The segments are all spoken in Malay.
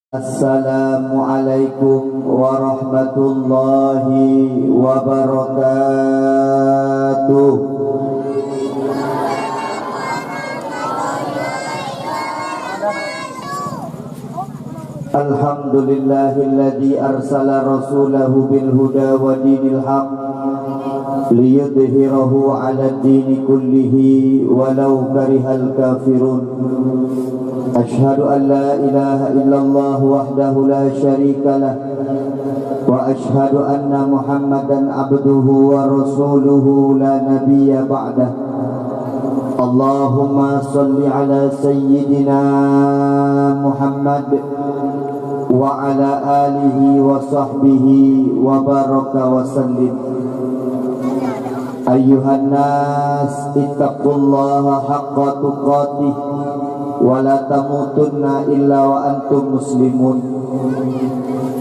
Assalamualaikum warahmatullahi wabarakatuh. Alhamdulillahilladzi arsala rasulahu bil huda wa dinil haq liyudhhirahu 'ala ad-dini kullihi walau karihal kafirun. Ashhadu an la ilaha illallah wahdahu la syarika lah wa ashhadu anna Muhammadan abduhu wa rasuluhu la nabiyya ba'dah. Allahumma salli ala sayyidina Muhammad wa ala alihi wa sahbihi wa baraka wa sallim. Ayyuhan nas ittaqullaha haqqa tuqatih wa la tamutunna illa wa antum muslimun.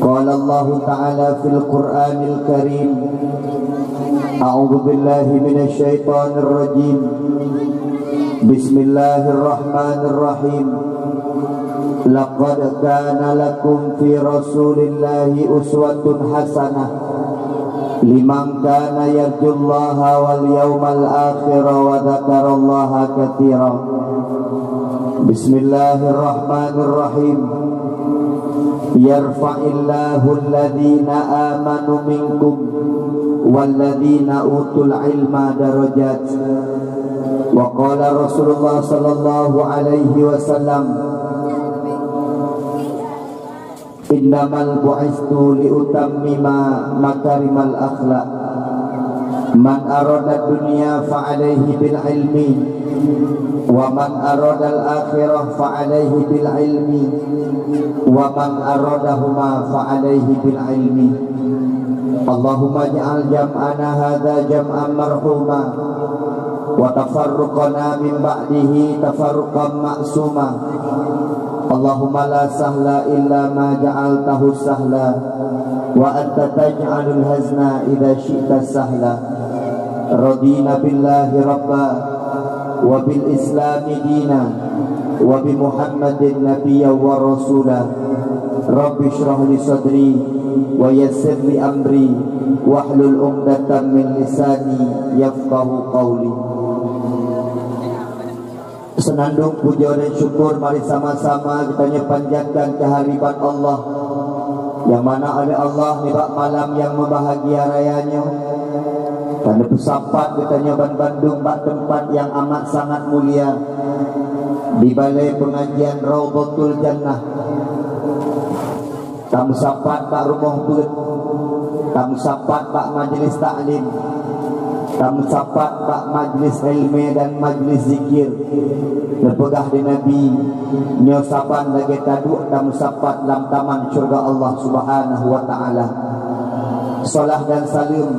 Qala Allah ta'ala fil Qur'anil Karim, a'udzu billahi minasy syaithanir rajim. Bismillahirrahmanirrahim. Laqad kana lakum fi Rasulillahi uswatun hasanah liman kana yarjullaha wal yawmal akhir wa dzakarallaha katsira. Bismillahirrahmanirrahim. Yarfa'illahu alladhina amanu minkum walladhina utul ilma darajat. Wa qala Rasulullah sallallahu alaihi wasallam, innamal bu'istu liutammima makarimal akhlaq. Man arada dunya fa'alaihi bil ilmi wa man arada al-akhirah fa'alaihi bil ilmi wa man aradahuma fa'alaihi bil ilmi. Allahumma ij'al jam'ana hadza jam'an marhuma wa tafarruqana min ba'dihi tafarruqan ma'suma. Allahumma la sahla illa ma ja'altahu sahla wa anta taj'alul hazna idza syi'ta sahla. Radina billahi rabba wa bil islami dina wa bi Muhammadin nabiyya wa rasula. Rabbi shrah li sadri wa yassir li amri wahlul 'uqdatam min lisani yafqahu qawli. Senandung puja dan syukur mari sama-sama kita panjatkan kehadirat Allah, yang mana oleh Allah nibak malam yang membahagia rayanya. Karena pesapat kita nyoban Bandung bak tempat yang amat sangat mulia, di balai pengajian Raudhatul Jannah. Tamu sapat bak rumah kulit, tamu sapat bak majlis taklim, tamu sapat bak majlis ilmu dan majlis zikir. Lepegah di Nabi nyosapan lagi taduk tamu sapat dalam taman syurga Allah subhanahu wa ta'ala. Salah dan salim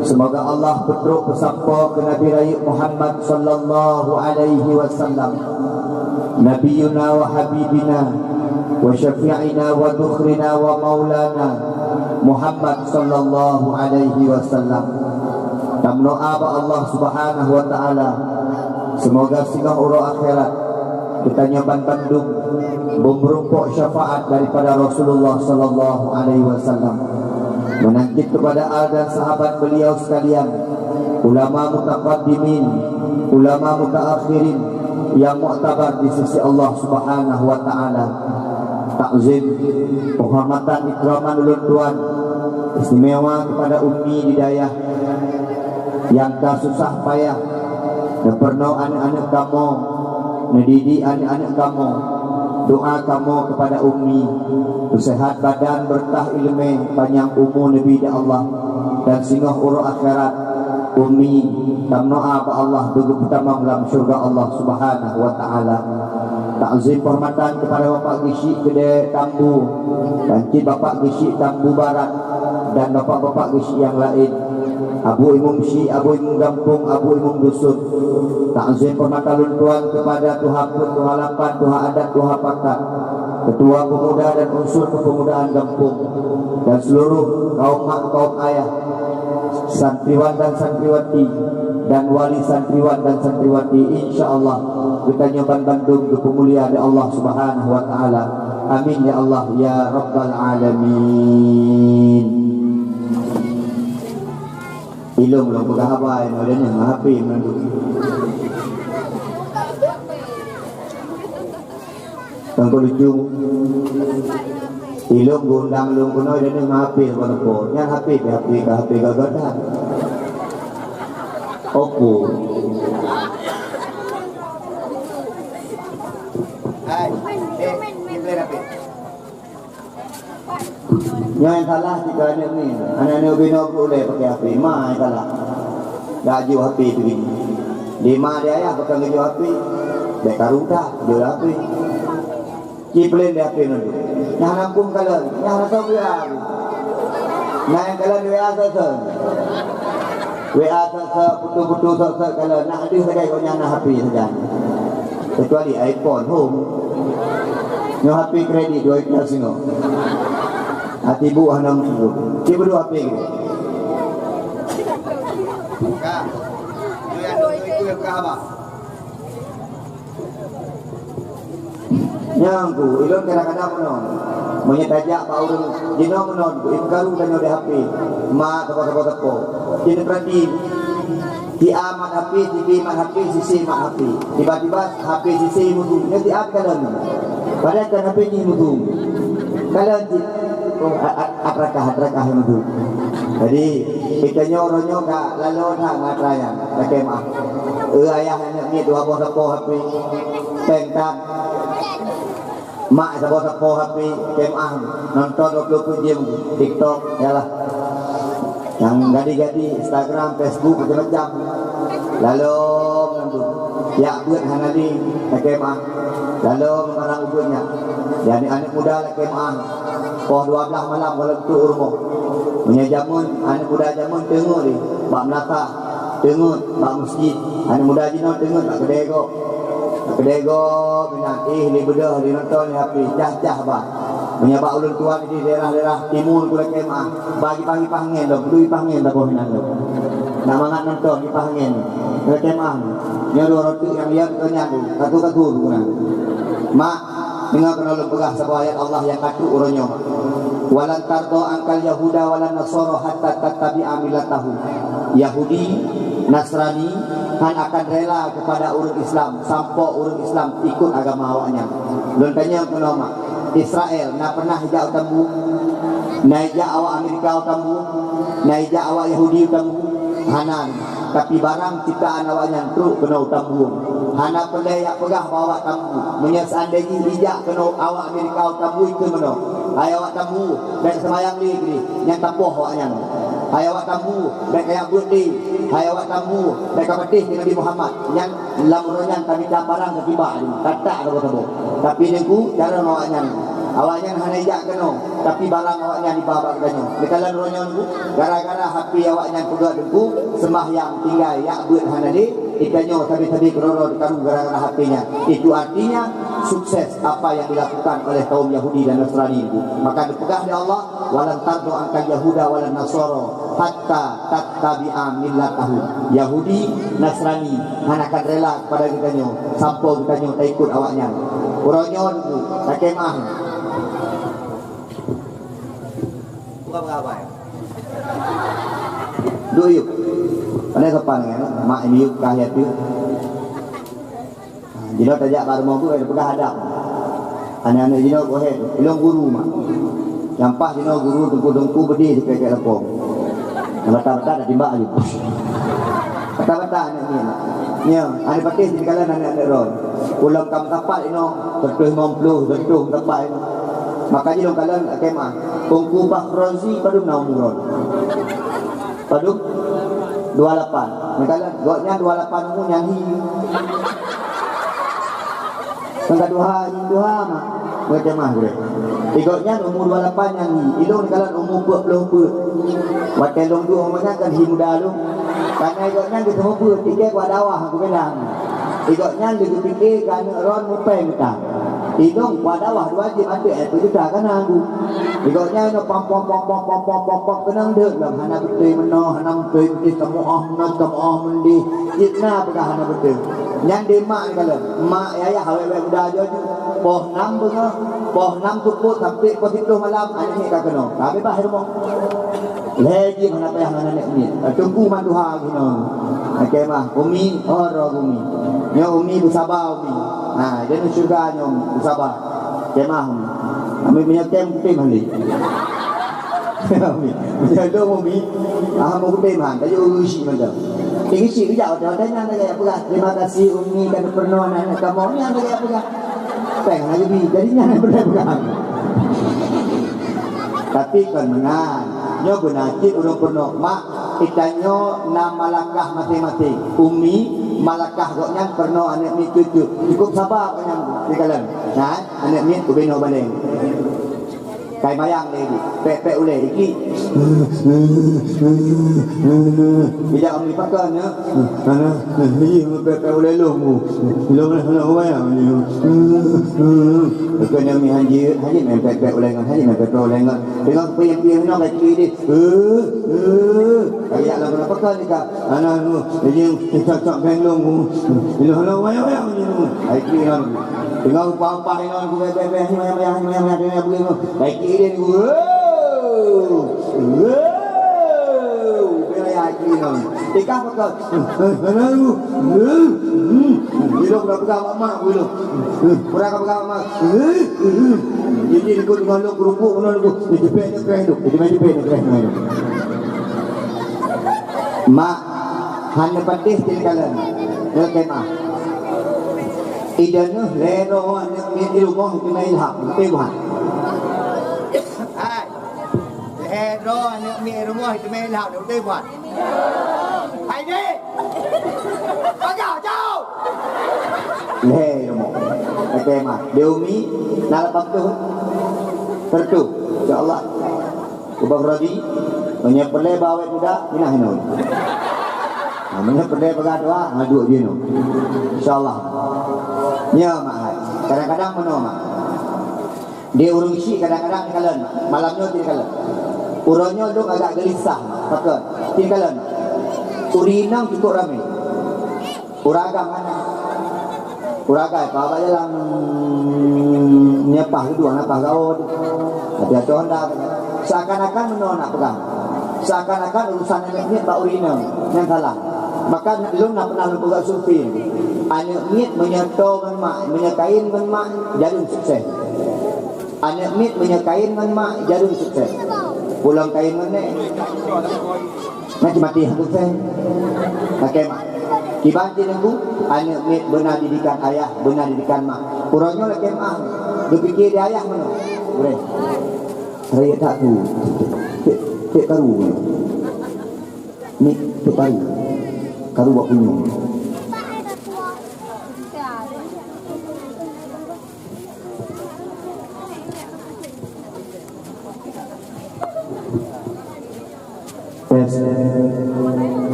semoga Allah petruk pesapa ke Nabi Raya Muhammad sallallahu alaihi wasallam, Nabiyuna wa Habibina wa Syafi'ina wa Dukhrina wa Maulana Muhammad sallallahu alaihi wasallam. Tamno'a Allah subhanahu wa ta'ala, semoga singgah urang akhirat kita nyaman Bandung merumpuk syafaat daripada Rasulullah sallallahu alaihi wasallam. Menangkit kepada al dan sahabat beliau sekalian, ulama mutaqaddimin, ulama mutaakhirin yang muktabar di sisi Allah subhanahu wa ta'ala. Takzim, penghormatan, ikraman ulun tuan istimewa kepada Ummi Hidayah yang tak susah payah pernah anak-anak kamu mendidik anak-anak kamu. Doa kamu kepada Ummi sehat badan, berkah ilmu, panjang umur Nabi Allah dan singgah urang akhirat. Ummi tamno'a ba Allah dugu pertama dalam syurga Allah subhanahu wa ta'ala. Takzim hormatan kepada Bapak Gisi Gede Tambu dan Cik Bapak Gisi Tambu Barat dan bapak-bapak Gisi yang lain, Abu Imum Syi, Abu Imum Gampung, Abu Imum Dusun. Takzim hormatan tuan kepada Tuha Put, Tuha Lapan, Tuha Adat, Tuha Pakat, Ketua Pemuda dan unsur kepemudaan Gampung, dan seluruh kaum mak, kaum ayah, santriwan dan santriwati, dan wali santriwan dan santriwati. InsyaAllah kita nyoban Bandung ke pemuliaan Allah subhanahu wa ta'ala. Amin ya Allah ya Rabbal Alamin. Ilung belum pegang apa yang ada ni HP menurut. Tengok lucu. Ilung gundang ilung kuno dia ni HP apa apa. Yang HP gagah. Oppo. Yang salah jika anak-anak bina boleh pakai HP. Ma yang salah. Dah jual HP tu gini. Lima dia ayah pakai jual HP. Dia karung tak jual HP. Ciplen dia HP nanti. Yang nampung kalian, yang nak WA. Nah yang kalian WA sesat. WA sesat, putu-putu sesat kalian. Nak ada sekali kau nyana HP saja. Kecuali iPhone home. Yang HP kredit 2 juta sini. Hati ibu hanam tu. Dia berdua apa ni? Kak, itu yang kah yang ku, ilon kadang-kadang menon. Menyetajak pak urang jino menon, ibu karu dan ada HP. Ma teko-teko. Jadi berarti di amat HP, di mat HP, sisi mat HP. Tiba-tiba HP sisi mutu. Nanti apa kalian? Padahal kan HP ni mutu. Kalian adrakah itu. Jadi kita nyoronyo kak lalu thang atraya pakai mah. Ayah anak ni dua boh HP, tentang mak sebuah HP kemah nonton 20 jam TikTok yalah. Yang gadi-gadi Instagram, Facebook macam-macam. Lalu menentu ya buat hanali pakai mah. Lalu mengarang ubunnya. Jadi anak muda pakai mah. Pukul 12 malam kalau tu rumah. Punya jamun, anak muda jamun tengok ni. Bak Melaka, tengok bak masjid. Anak muda jino tengok bak kedego. Kedego minat ni bedah di nonton ni HP cah-cah bah. Punya bak ulun tuan di daerah-daerah timur kula kemah. Bagi pagi pangen dah, beli pangen dah minat tu. Nak mangat nonton di pangen. Kula kemah. Nyo roti yang lihat kenyang tu. Katu-katu guna. Mak dengar kena lu pegah sebuah ayat Allah yang katu uronyo. Walan tardo angkal Yahuda walan Nasoro hatta tattabi'a millatahu. Yahudi, Nasrani han akan rela kepada urut Islam sampai urut Islam ikut agama awaknya. Lun tanya penoma Israel nak pernah hijau tambu, naija awak Amerika tambu, naija awak Yahudi tambu, hanan. Tapi barang ciptaan awaknya tu kena tambu. Hana pelai yang pegah bawa tambu. Seandainya hijak kena awak Amerika tambu itu mana? Ayah awak tambu dan semayang ni yang tampuh awaknya. Ayah awak tambu dan kayak budi. Ayah awak tambu dan kapatih dengan Nabi Muhammad yang lamurannya kami barang ketiba kata ada betul. Tapi nengku cara awaknya. Awaknya hanya hijak kena tapi barang awaknya di bawah katanya. Dikalan ronya nengku gara-gara hati awaknya pegah nengku sembahyang tinggal yak buat hana di ikannya tadi kerana kamu gara-gara hatinya. Itu artinya sukses apa yang dilakukan oleh kaum Yahudi dan Nasrani itu. Maka dipegang di Allah walan tardu angka Yahuda walan Nasoro hatta tattabi'a millatahu. Yahudi Nasrani akan rela kepada kitanya sampai kitanya tak ikut awaknya. Uronyo itu tak kemah. Bukan apa ya? Duyuk. Ada sopan kan? Mak ini yuk kahiyat yuk. Jino tajak baru mampu ada pegah hadap. Anak-anak jino kohet, ilong guru mak. Campak jino guru dengku-dengku berdiri di kaki lepong. Bata-bata dah timbak lagi. Bata-bata anak ni. Nya, ada pakai di kalangan anak-anak ron. Ulang kam tapat ino, tertuh 50, tertuh tapat ino. Maka jino kalan kemah. Kongku Bakrozi padu naum ron. Padu 28. Makalah goknya 28 mu nyanyi. Tangga duha mah. Macam mah gue. Igoknya umur 28 nyanyi. Ilung kalau umur 40. Wakai long dua macam kan himuda lu. Karena igoknya di semua pun tiga kwa dawah aku bilang. Igoknya di pikir kan ron mupai kita. Idong wadawah dua jam ada itu juga kan aku. Igoknya no pom kenang dek lah hana betul meno hana betul semua mendi itna apakah hana betul. Yang demak kalau mak ayah hawe muda aja poh 6 bunga, poh 6 tuput sampai poh 7 malam anak ni kak kena. Tapi bah rumah. Lagi mana payah anak ni. Tunggu manduha gino. Okey mah, umi ora umi. Nya umi bersabar umi. Ha, dia nak syurga nya bersabar. Okey mah umi. Kami punya kem tim hali. Umi. Dia umi. Ah mau tim han, dia urusi macam. Tinggi sih kejap dah tanya nak gaya apa. Terima kasih umi kerana pernah anak kamu ni ada gaya apa. Peng lagi bi jadinya nak berdebat. Tapi kan menang. Nyo benacit urang pernah mak itanyo 6 malakah masing-masing. Umi malakah goknya pernah anak ni cucu. Cukup sabar kanyang di kalan. Nah, anak ni tu beno baleng. Kai mayang lagi. Pek-pek uleh iki. Bila kami pakai ya. Ana ni pek-pek uleh lomu. Lomu mayang ni. Kena mi haji main pek-pek uleh kan haji main pek-pek uleh kan. Dengan piang-piang nak kaki ni. Kayak lah pakai ni kak. Ana nu ni cak-cak beng lomu. Lomu mayang ni. Ai ki kan. Dengan upah-upah dengan aku bebek ni mayang begini. Baik ini gua. Bila aki ni. Tika pakai. Lalu. Hidup dah pegang mak dulu. Kurang pegang mak. Jadi ikut dengan lu kerupuk mana lu. Jepit hidup. Jepit. Mak hanya pedih tinggalan. Okey mak. Idanya lero anak ni di rumah itu main hak, betul bukan? Hai, lero anak ni rumah itu main hak, betul bukan? Hai ni, bagaimana jauh? Lero, okey mah. Deumi, nak apa tu? Tertu, insyaAllah. Ubah Rodi, punya pelai bawa muda, minah henol. Namanya pelai berdoa, ngadu dia no. InsyaAllah. Ya mak, kadang-kadang mana mak? Dia urung isi kadang-kadang tinggalan, malamnya tinggalan. Urangnya duk agak gelisah, pakai tinggalan. Urinang cukup ramai. Uragang mana? Uragai, apa jalan nyepah itu, apa kau? Tapi ada honda. Seakan-akan mana nak pegang? Seakan-akan urusan ini tak urinang yang salah. Maka lu nak pernah lupa surfing. Anak mit menyeto mak, menyekain mak jarum sukses. Anak mit menyekain mak jarum sukses. Pulang kain mana? Nanti mati sukses. Pakai mak. Kibanti nunggu anak mit benar didikan ayah, benar didikan mak. Kurangnya lagi mak. Berfikir dia ayah mana? Boleh. Raya tak tu. Cek tahu. Ni cek tahu. Karu buat punya.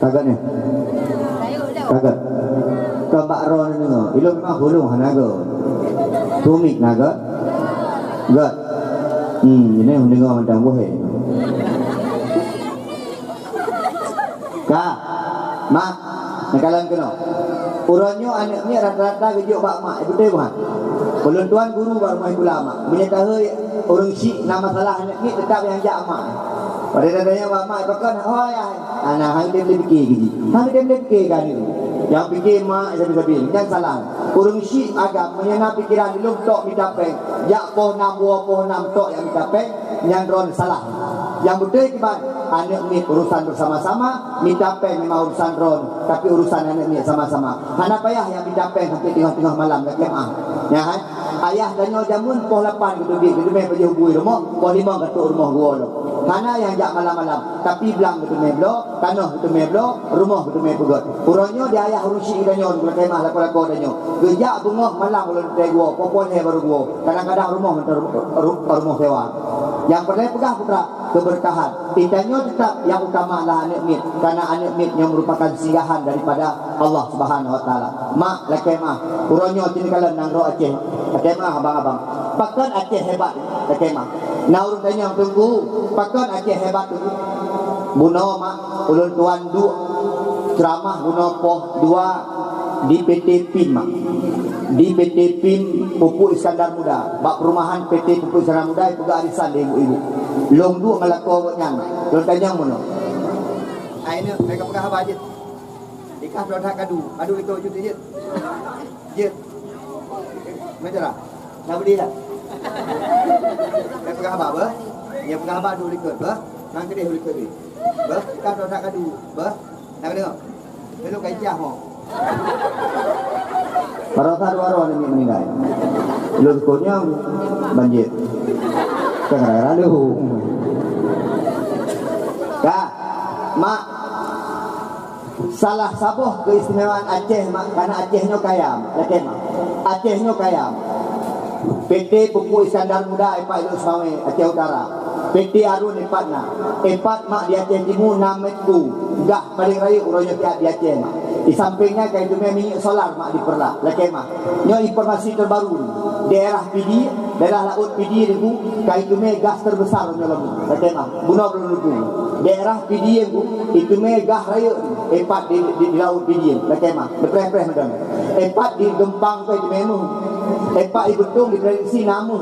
Kagak ni. Kagak. Kambak ron ni no. Ilmu mah hulung hanaga. Tumik naga. Gak. Ini dengar macam bohe. Kak, mak, nekalan kena. Urannya anak ni rata-rata kejuk bak mak, betul bukan? Belum tuan guru baru main pula mak. Menyatakan orang si nama salah anak ni tetap yang jak mak. Pada dadanya bak mak pakai, oh ya, anak hang dia fikir gini. Hang dia fikir kan itu. Yang fikir mak sabi-sabi, jangan salah. Orang si agak menyena pikiran belum tok mitapeng. Jak poh 6 buah poh 6 tok yang mitapeng, yang ron salah. Yang betul kiban anak ni urusan bersama-sama, minta pen memang urusan ron, tapi urusan anak ni sama-sama. Hana payah yang minta pen sampai tengah-tengah malam dah kiam. Ya kan? Ayah danyo jamun poh 8 gitu bi, gitu meh pergi hubui rumah, poh 5 ketuk rumah gua lo. Hana yang jak malam-malam, tapi belang gitu meh blo, tanah gitu meh blo, rumah gitu meh pegot. Uronyo dia ayah urusi danyo bulan kemah lako-lako danyo. Gejak bengok malam bulan teh gua, popon he baru gua. Kadang-kadang rumah rumah sewa. Yang pernah pegang putra keberkahan. Tintanya tetap yang utama adalah anak mit, karena anak mit yang merupakan singgahan daripada Allah Subhanahu Wa Taala. Mak laki mak, uronyo tinggalan nang ro Aceh. Laki mak abang-abang. Pakan Aceh hebat, laki mak. Nah urut tanya tunggu, pakan Aceh hebat tu. Buno mak, ulun tuan du ceramah buno poh 2 di PT PIN mak. di PT PIM Pupuk Iskandar Muda, bak perumahan PT Pupuk Iskandar Muda pegak arisan dia ibu-ibu. Long du melako nyang. Long tanya mono. Aina mereka pegak apa aja. Ikah produk adu itu wujud je. Je. Macam lah. Nak beli dah. Mereka pegak apa bah? Dia pegak apa adu likut bah? Nang kedai likut ni. Bah, ikah produk adu bah. Nak dengar? Belum kaya mo. Para taruh-taruh ini meninggal. Lututnya banjir. Kenapa lu? Kak, mak salah sabuh keistimewaan Aceh mak karena Acehnya kaya, yakin mak. Acehnya kaya. PT Pupuk Iskandar Muda Epak Ilus Mawe Aceh Utara. PT Arun Epatna. Epat mak di Aceh Timur 6 meter. Gak paling raya uronya tiap di Aceh mak. Di sampingnya kayak dunia minyak solar mak di Perla, lagi mak. Nyo informasi terbaru, daerah PD, daerah laut PD itu kayak dunia gas terbesar nyo lagi mak. Guna belum lupa. Daerah PD itu gas raya empat di laut PD, lagi mak. Berpreh-preh macam. Empat di Gempang kayak dunia mu. Empat di Betung di prediksi namu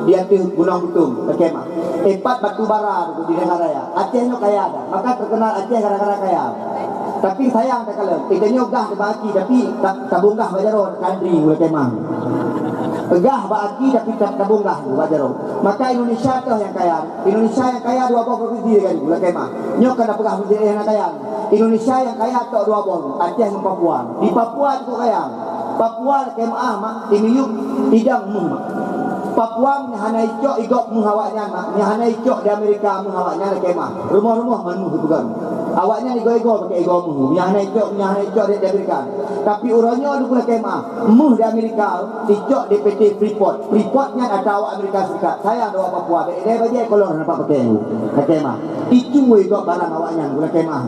dia tu Gunung Betung, lagi mak. Empat batu bara di negara raya. Aceh nyo kaya ada, maka terkenal Aceh gara-gara kaya. Tapi sayang tak kalau kita nyogah baki tapi tabunggah bajaro kandri mulai kemah. Egah baki tapi tabunggah bajaro. Maka Indonesia tu yang kaya. Indonesia yang kaya 2 provinsi kan mulai kemah. Nyok kena pegah yang kaya. Indonesia yang kaya tu 2 Aceh dan Papua. Di Papua tu kaya. Papua kemah mak imiyuk idang mu. Papua hana icok igok mu hawaknya mak. Hana icok di Amerika mu hawaknya kemah. Rumah-rumah manu bukan. Awaknya digo-ego pakai ego mu. Yang hana icok di Amerika. Tapi urangnya dulu kemah. Mu di Amerika, icok di PT Freeport. Freeportnya ada awak Amerika Serikat. Saya ada awak Papua. Dia bagi kolor nampak pakai mu. Kemah. Itu ego barang awaknya dulu kemah.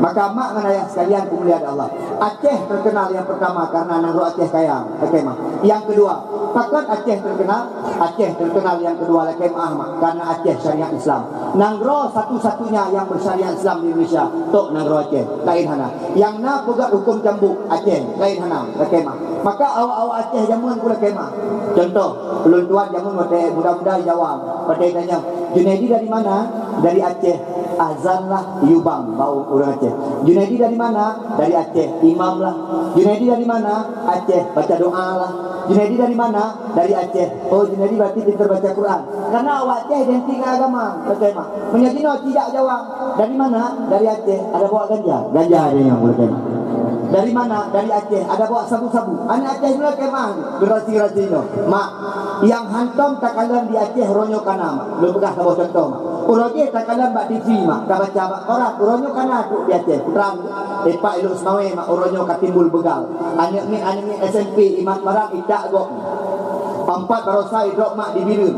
Maka mak menayang sekalian kemuliaan Allah. Aceh terkenal yang pertama karena nangro Aceh kaya. Kemah. Yang kedua, pakat Aceh terkenal. Aceh terkenal yang kedua kemah mak karena Aceh syariat Islam. Nangro satu-satunya yang bersyariat Islam di Indonesia. Tok nangro Aceh, lain hana. Yang na pegat hukum cambuk Aceh, lain hana, kemah. Maka awak-awak Aceh jamuan pula kemah. Contoh, belum tuan jamuan muda-muda jawab. Pada tanya, Junaidi dari mana? Dari Aceh. Azan lah, Yubang, bau orang Aceh. Junaidi dari mana? Dari Aceh. Imam lah. Junaidi dari mana? Aceh. Baca doa lah. Junaidi dari mana? Dari Aceh. Oh, Junaidi berarti pintar baca Quran. Karena awak Aceh identik dengan agama, kemah. Menjadi no tidak jawab. Dari mana? Dari Aceh. Ada bawa ganja? Ganja ada yang boleh kemah. Dari mana? Dari Aceh. Ada bawa sabu-sabu. Anak Aceh juga kemah. Gerasi-gerasi no. Mak, yang hantam takalan di Aceh ronyo kana mak. Lu pegah sabu contoh mak. Uroge takalan bak TV mak. Ka baca bak korak. Uronyo kana tu di Aceh. Putrang Epak Ilus Mawe mak. Uronyo katimbul begal. Anak min SMP imat barang itak gok. 4 barosai drop mak di Birun.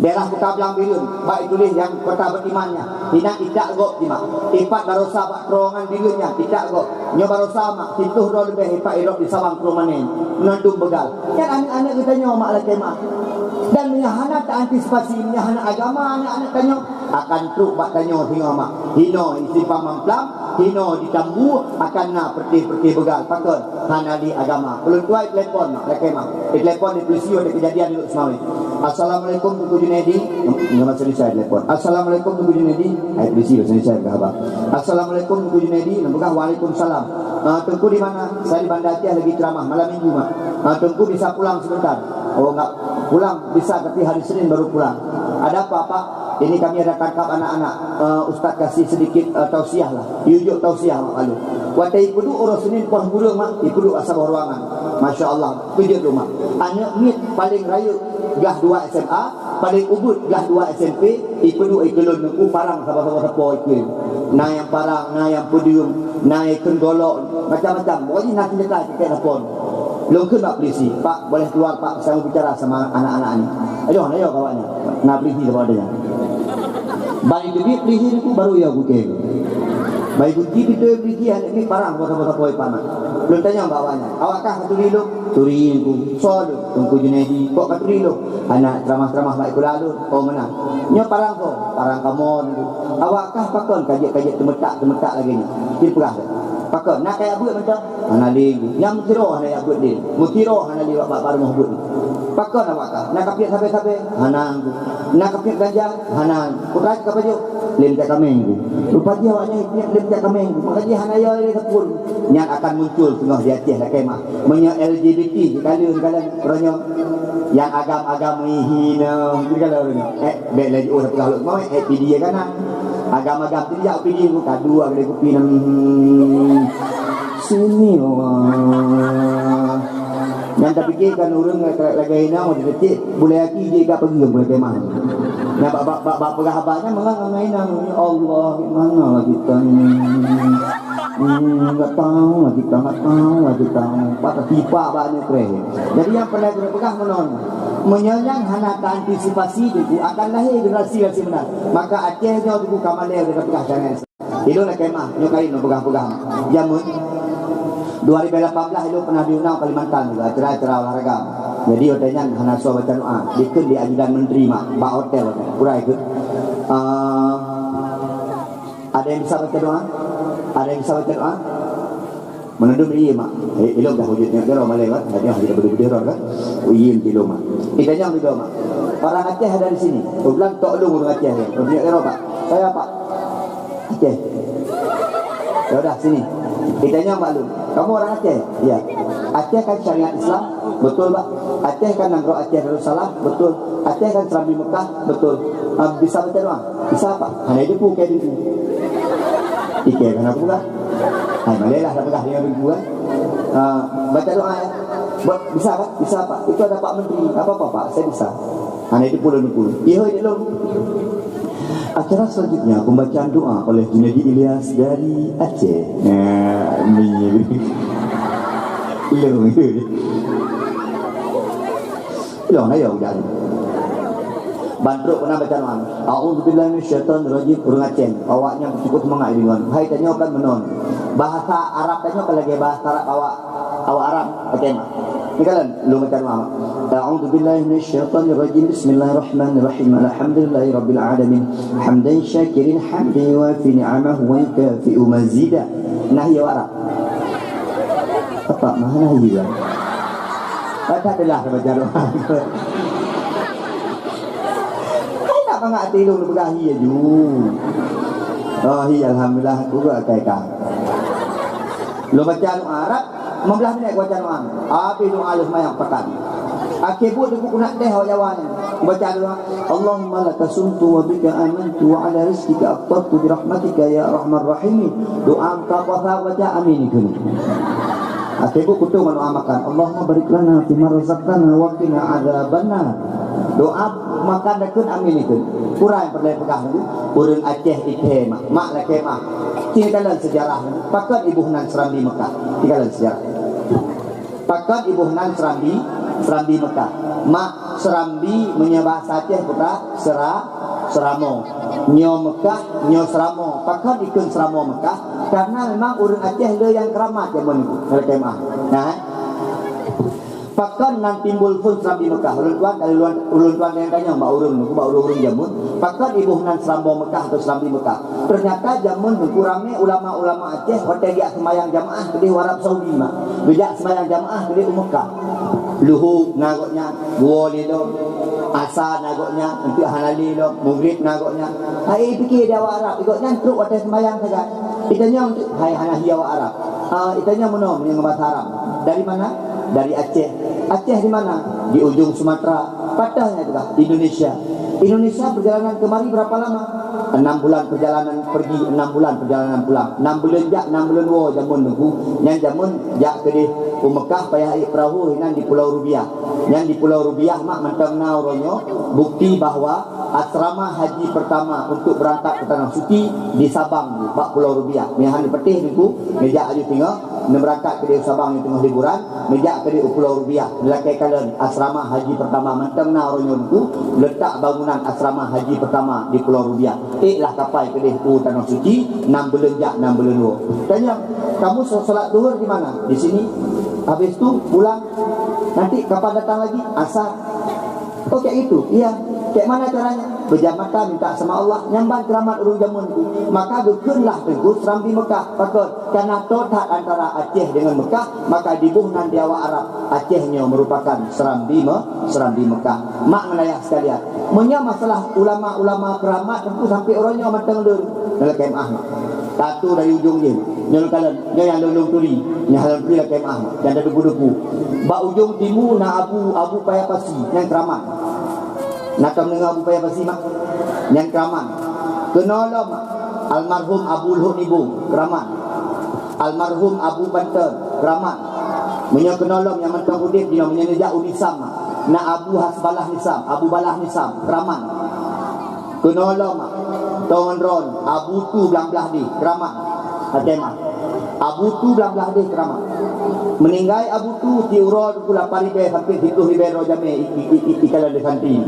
Daerah Kota Belang Birun, baik tulis yang kota berimannya. Hinak tidak gok mak. Ipat barosa bak terowongan Birunnya tidak gok. Nyo barosa mak situh ro lebih ipat irok di sawang perumahan. Menandung begal. Kan anak-anak kita nyo mak lah kemah. Dan menyahana tak antisipasi menyahana agama anak-anak tanyo akan truk bak tanyo hingga mak. Hino isi pamamplam, hino ditambu akan na perti-perti begal. Pakon hanali agama. Belum tuai telepon mak lah kemah. Telepon di polisi ada kejadian di Semawi. Assalamualaikum Tuku Junaidi. Enggak masih saya telepon. Assalamualaikum Tuku Junaidi. Hai polisi saya kabar. Assalamualaikum Tuku Junaidi. Nampakah waalaikumsalam. Tunggu di mana? Saya di Banda Aceh lagi ceramah malam minggu mak. Tunggu bisa pulang sebentar. Oh enggak pulang bisa tapi hari Senin baru pulang. Ada apa Pak? Ini kami ada tangkap anak-anak. Ustaz kasih sedikit tausiah lah. Yujuk tausiah mak lalu. Watai kudu urus Senin pon burung mak. Kudu asal ruangan. Masya Allah. Tujuh rumah. Anak mit paling rayu gah 2 SMA, paling ubud gah 2 SMP. Ipedu ikelun nunggu parang sama-sama sepo ikil. Na yang parang, na yang podium, na yang kenggolok, macam-macam. Pokoknya nanti dekat kita telefon. Lungkun Pak polisi, Pak boleh keluar Pak, saya mau bicara sama anak-anak ini. Ayo kawannya, nak polisi sama adanya. Bagi duit polisi itu baru ya bukan. Bagi duit itu polisi ini parang sama-sama poin panas. Belum tanya bawanya, awakkah katuli lu? Turi ku, solo, tunggu Junaidi. Kok katuli lu? Anak ceramah-ceramah baik lalu, oh mana? Nyo parang ko, parang kamon. Awakkah pakon kajak-kajak temetak lagi ni. Pilpurah. Pakak nak kayak buat macam hanali yang mutiro hanali buat dia mutiro hanali bapak rumah buat pakak nak pakak nak kapiat sampai hanang nak kapiat ganja hanang putra ke baju lem tak kameng rupa dia awaknya lem tak kameng makanya hanaya dia sepul yang akan muncul tengah di Aceh lah kemah menyo LGBT kalian orangnya yang agam-agam hina kalau baik lagi oh dah pegang mau PD kan agam-agam tidak PD bukan dua kali kopi sini orang yang tak fikirkan orang lagi nak dia detik boleh lagi dia kat pergi boleh kemah nak bab perahabanya mengang ya Allah mana lah kita ni enggak tahu lah kita patah tipa banyak keren jadi yang pernah kita pegang menon menyanyang hanakan antisipasi itu akan lahir generasi benar maka Acehnya itu kamalnya dia pegang jangan itu nak kemah nyokain nak pegang-pegang jamun 2018 itu pernah diundang Kalimantan juga acara-acara olahraga jadi odanya hana suara baca doa dikun di ajudan menteri mak hotel pura ikut ada yang bisa baca doa menunduk iya mak ilmu dah wujudnya dia malai kan dia tidak berdua kan iya ilmu mak kita jangan berdua mak orang Aceh ada di sini ulang tok lu orang Aceh ya dia pak saya pak Aceh ya udah sini kita jangan maklum kamu orang Aceh ya Aceh kan syariat Islam betul pak Aceh kan Nangro Aceh Darussalam betul Aceh kan Serambi Mekah betul bisa baca doa bisa pak hanya itu bukan itu Ike kenapa pula? Hai malailah dah pegang dengan ribu kan. Baca doa ya. Bisa kan? Bisa pak. Itu ada Pak Menteri. Apa-apa pak? Saya bisa. Hanya itu puluh. Iya itu. Acara selanjutnya pembacaan doa oleh Junaidi Ilyas dari Aceh. Ini. Ilong ayo jangan. Bantruk pernah baca doa. A'udzubillahi minasyaitonirrajim. Urang Aceh. Awaknya cukup semangat dengan. Hai tanya kan menon. Bahasa Arab tanya kalau lagi bahasa Arab awak Arab okey mak. Ni kalian lu baca doa. A'udzubillahi minasyaitonirrajim. Bismillahirrahmanirrahim. Alhamdulillahirabbil alamin. Hamdan syakirin hamdi wa fi ni'amahu wa yukafi'u mazida. Nahi Arab. Apa mana nahi ya? Baca adalah baca doa. Enggak tidur bergahi aja. Oh iya alhamdulillah aku gak kayak. Lu baca doa Arab, 15 minit baca doa. Api doa lu semayang pekan. Akibut aku nak deh jawabannya. Baca doa. Allahumma laka sumtu wa bika amantu wa ala rizqika aftartu bi rahmatika ya arhamar rahimin. Doa ka puasa baca amin itu. Akibut kutu doa makan. Allahumma barik lana fi ma razaqtana wa qina adzabannar. Doa makan dekun amin itu kurang perlu pegang itu urang Aceh itu mak laki mak tinggalan sejarah pakat ibu nan Serambi Mekah tinggalan sejarah pakat ibu nan Serambi Mekah mak Serambi menyebahasa Aceh putra Seramo nyo Mekah nyo Seramo pakat ikun Seramo Mekah karena memang urang Aceh le yang keramat zaman itu laki mak nah pakan nang timbul pun Serambi Mekah. Ulun tuan yang tanya mbak urung jamun. Pakan ibu nan Serambo Mekah atau Serambi Mekah. Ternyata jamun berkurangnya ulama-ulama Aceh hotel dia semayang jamaah ke Arab Saudi mak. Bijak semayang jamaah ke Mekah. Luhu nagoknya, buoli lo, asa nagoknya, nanti hanali lo, maghrib nagoknya. Hai fikir dia Arab, ikutnya truk hotel semayang saja. Itanya untuk hai hanahi Arab. Itanya menom yang bahasa Arab. Dari mana? Dari Aceh. Aceh di mana? Di ujung Sumatera. Patahnya juga Indonesia. Indonesia perjalanan kemari berapa lama? 6 bulan perjalanan pergi, 6 bulan perjalanan pulang. 6 bulan jak, 6 bulan wo jamun nunggu. Yang jamun jak ke di Mekah payah perahu hinan di Pulau Rubiah. Yang di Pulau Rubiah mak mentang nauronyo bukti bahwa asrama haji pertama untuk berangkat ke tanah suci di Sabang, Pak Pulau Rubiah. Mehan petih niku, meja aju tinggal, berangkat ke di Sabang di tengah liburan, meja ke di Pulau Rubiah. Dilakai kalian asrama haji pertama mentang nauronyo niku letak bangunan asrama haji pertama di Pulau Rubiah. Iklah kapal ke di tanah suci 6 bulan jak 6 bulan wo. Tanya, kamu solat zuhur di mana? Di sini. Habis itu pulang. Nanti kapan datang lagi? Asar. Oh kayak itu. Iya. Kayak mana caranya? berjamatan minta sama Allah nyamban keramat urung jamun tu. Maka gekunlah tengku seram di Mekah. Pakot karena totat antara Aceh dengan Mekah, maka dibuhnan di awak Arab. Acehnya merupakan seram di Mekah. Mak melayah sekalian. Punya masalah ulama-ulama keramat tentu sampai orangnya matang dulu. Dalam kemah mak. Satu dari ujung dia. Nyol kalan, yang lulung turi. Yang turi lah kemah mak. Dan ada debu-debu. Ba ujung timu na Abu Payapasi yang keramat. Nak mendengar Abu Payapasi mak. Yang keramat. Kenolom almarhum Abu Luhut Ibung keramat. Almarhum Abu Banten keramat. Punya kenolom yang mentang udip dia punya nejak Unisam. Na Abu Hasbalah Nisam, Abu Balah Nisam keramat. Kenolom Ron Abu Tu belah di keramat. Hatemah Abu Tu belah di keramat. Meninggal Abu Tu tiuro kula paribe sampai situ libero jame ikala de santri.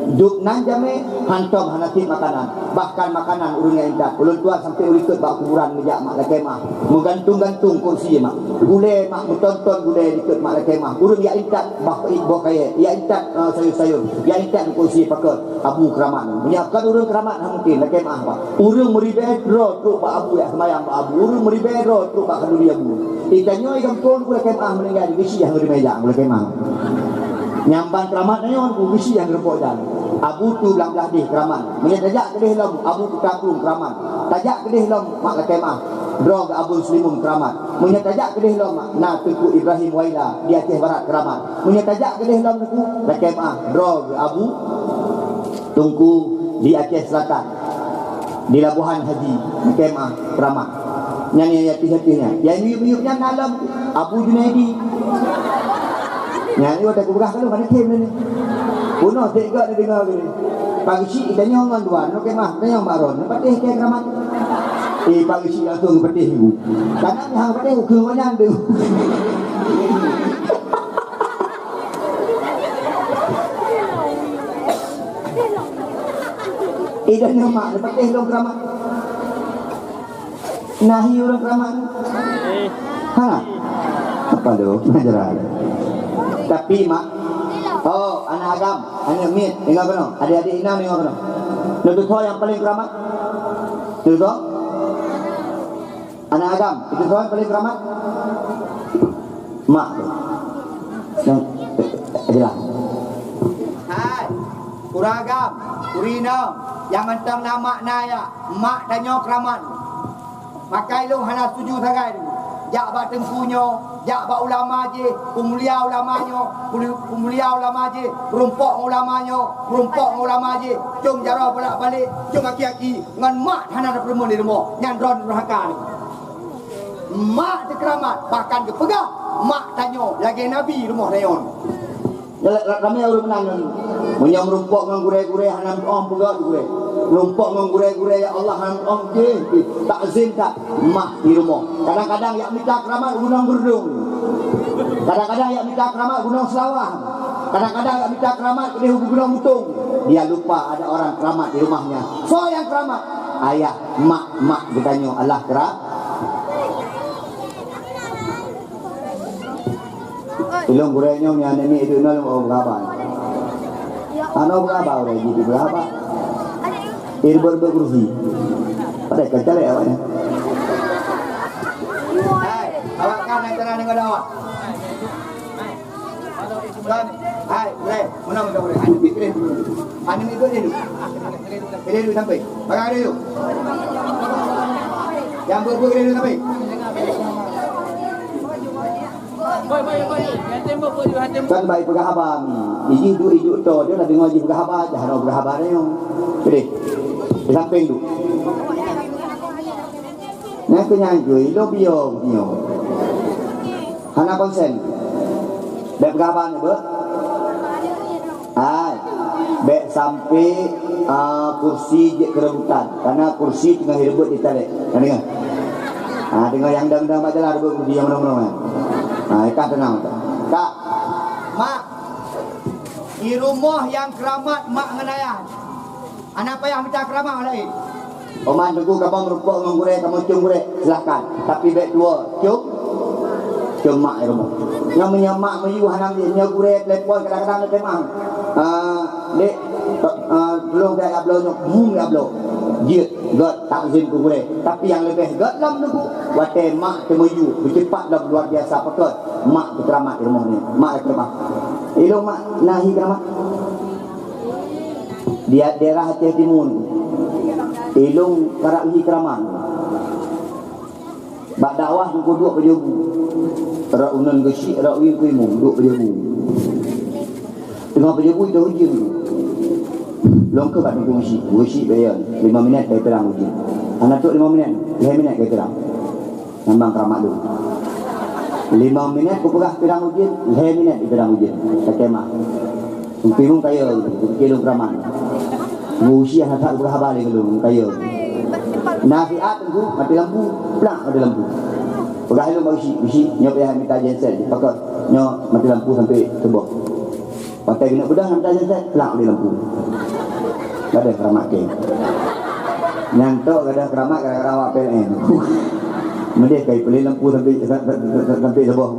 Duk nan jame hantom hanasib makanan. Bahkan makanan urungnya indah. Ulun tua sampai ulikut bak kuburan mejak mak lakemah. Menggantung-gantung kursi mak. Gule mak mentonton gule dikut mak lakemah. Urung ya indah bak ibu kaya. Ya indah sayur-sayur. Ya indah kursi pakot Abu keramat. Menyiapkan urung keramat mungkin lakemah pak. Urung meribet ro tu pak Abu ya semayang pak Abu. Urung meribet ro tu pak kaduli Abu. Ikannya ikam pun kula kemah meninggal di bisi yang di meja kula kemah. Nyamban keramat nyon ku bisi yang repok dan. Abu tu belah di keramat. Menyajak kedih lom Abu Taklum keramat. Tajak kedih lom mak kemah. Drog Abu Muslimun keramat. Menyajak kedih lom na Tengku Ibrahim Waila di Aceh Barat keramat. Menyajak kedih lom ku kemah. Drog Abu Tungku di Aceh Selatan. Di Labuhan Haji kemah keramat. Nyanyi hati-hatinya. Yang miuk-miuknya dalam Abu Junaidi. Nyanyi waktu kubah kalau mana kem ni. Puno tega dia dengar ni. Pagi si tanya ngan duan, no kemah, tanya baron. Patih ke keramat. Pagi si langsung patih ibu. Kadang hang patih ke mana tu. Dan nyamak patih dong keramat. Nahi orang keramat. Ha. Apa tu? Ajaran. Tapi mak, oh anak agam, anak mit, dengar benar. Adik-adik ina dengar benar. Itu yang paling keramat. Itu anak agam, itu yang paling keramat. Mak. Yang adalah. Hai, kuragam, kurina, yang mentang nama naya, mak dan nyok keramat. Makai lu hana setuju sangat. Jak ba tengkunyo, jak ba ulama je, pemulia ulamanya, pemulia ulama je, rumpok ulama je, jom jara bolak-balik, jom aki-aki ngan mak hana ada perempuan di rumah, nyan ron rahaka ni. Mak keramat, bahkan ke pegah, mak tanyo lagi nabi rumah rayon. Kami orang menang menyam rumpok dengan gure-gure hanam om pegak gure. Rumpok dengan gure-gure ya Allah hanam om je. Takzim tak mak di rumah. Kadang-kadang yang minta keramat gunung berdung. Kadang-kadang yang minta keramat gunung Selawah. Kadang-kadang yang minta keramat di gunung Mutung. Dia lupa ada orang keramat di rumahnya. So yang keramat ayah, mak bertanya Allah keramat. Ilong gurenya ni ane ni itu nol mau berapa? Ano berapa orang jadi berapa? Ini berkursi. Pada kecil ya awaknya. Hai, awak kan antara dengan awak. Kan, hai, boleh, mana boleh. Ani pikir dulu. Ani ikut dulu. Pilih dulu sampai. Pakai dulu. Yang berbuat dulu sampai. Kan baik pegah abang iji ijuk to dia nak dengar iji pegah abang dah nak pegah abang ni pilih di samping tu nak kenyang jui lo biong hana konsen bek pegah abang ni ber bek sampai kursi je kerebutan karena kursi tengah direbut ditarik kan dengar dengar yang dang-dang baca lah rebut kursi yang mana-mana Kak tenang Kak mak di rumah yang keramat mak ngenayah anak apa yang minta keramat lain Oman tunggu kamu merupuk dengan gurek kamu cium gurek silahkan tapi baik dua cium mak di rumah yang menyemak menyuh hanam dia gurek telepon kadang-kadang dia temang dek belum dah ablo nyok mung ablo dia god tak izin ku boleh tapi yang lebih god lam tu wate mak temuju bercepat lam luar biasa pakot mak keramat rumah ni mak keramat ilmu mak nahi keramat dia daerah Aceh Timur ilung karahi keramat bak dakwah ku duduk berjebu raunan gesik rawin ku imum duduk berjebu tengah berjebu itu hujan long ke kat tunggu uji bayar 5 minit kaya terang uji anak tu 5 minit 5 minit kaya terang nambang keramat tu 5 minit ku pegah terang uji 5 minit terang uji tak kemah bingung kaya kilung keramat uji anak tak pegah balik dulu kaya nafiat tu mati lampu plak ada lampu pegah ilmu uji nyok payah minta genset pakai nyok mati lampu sampai sebuah pakai kena bedah minta genset plak ada lampu ada keramat ke nyantok ada keramat kadang-kadang awak PLN Mendek kai pelih lampu sampai sebuah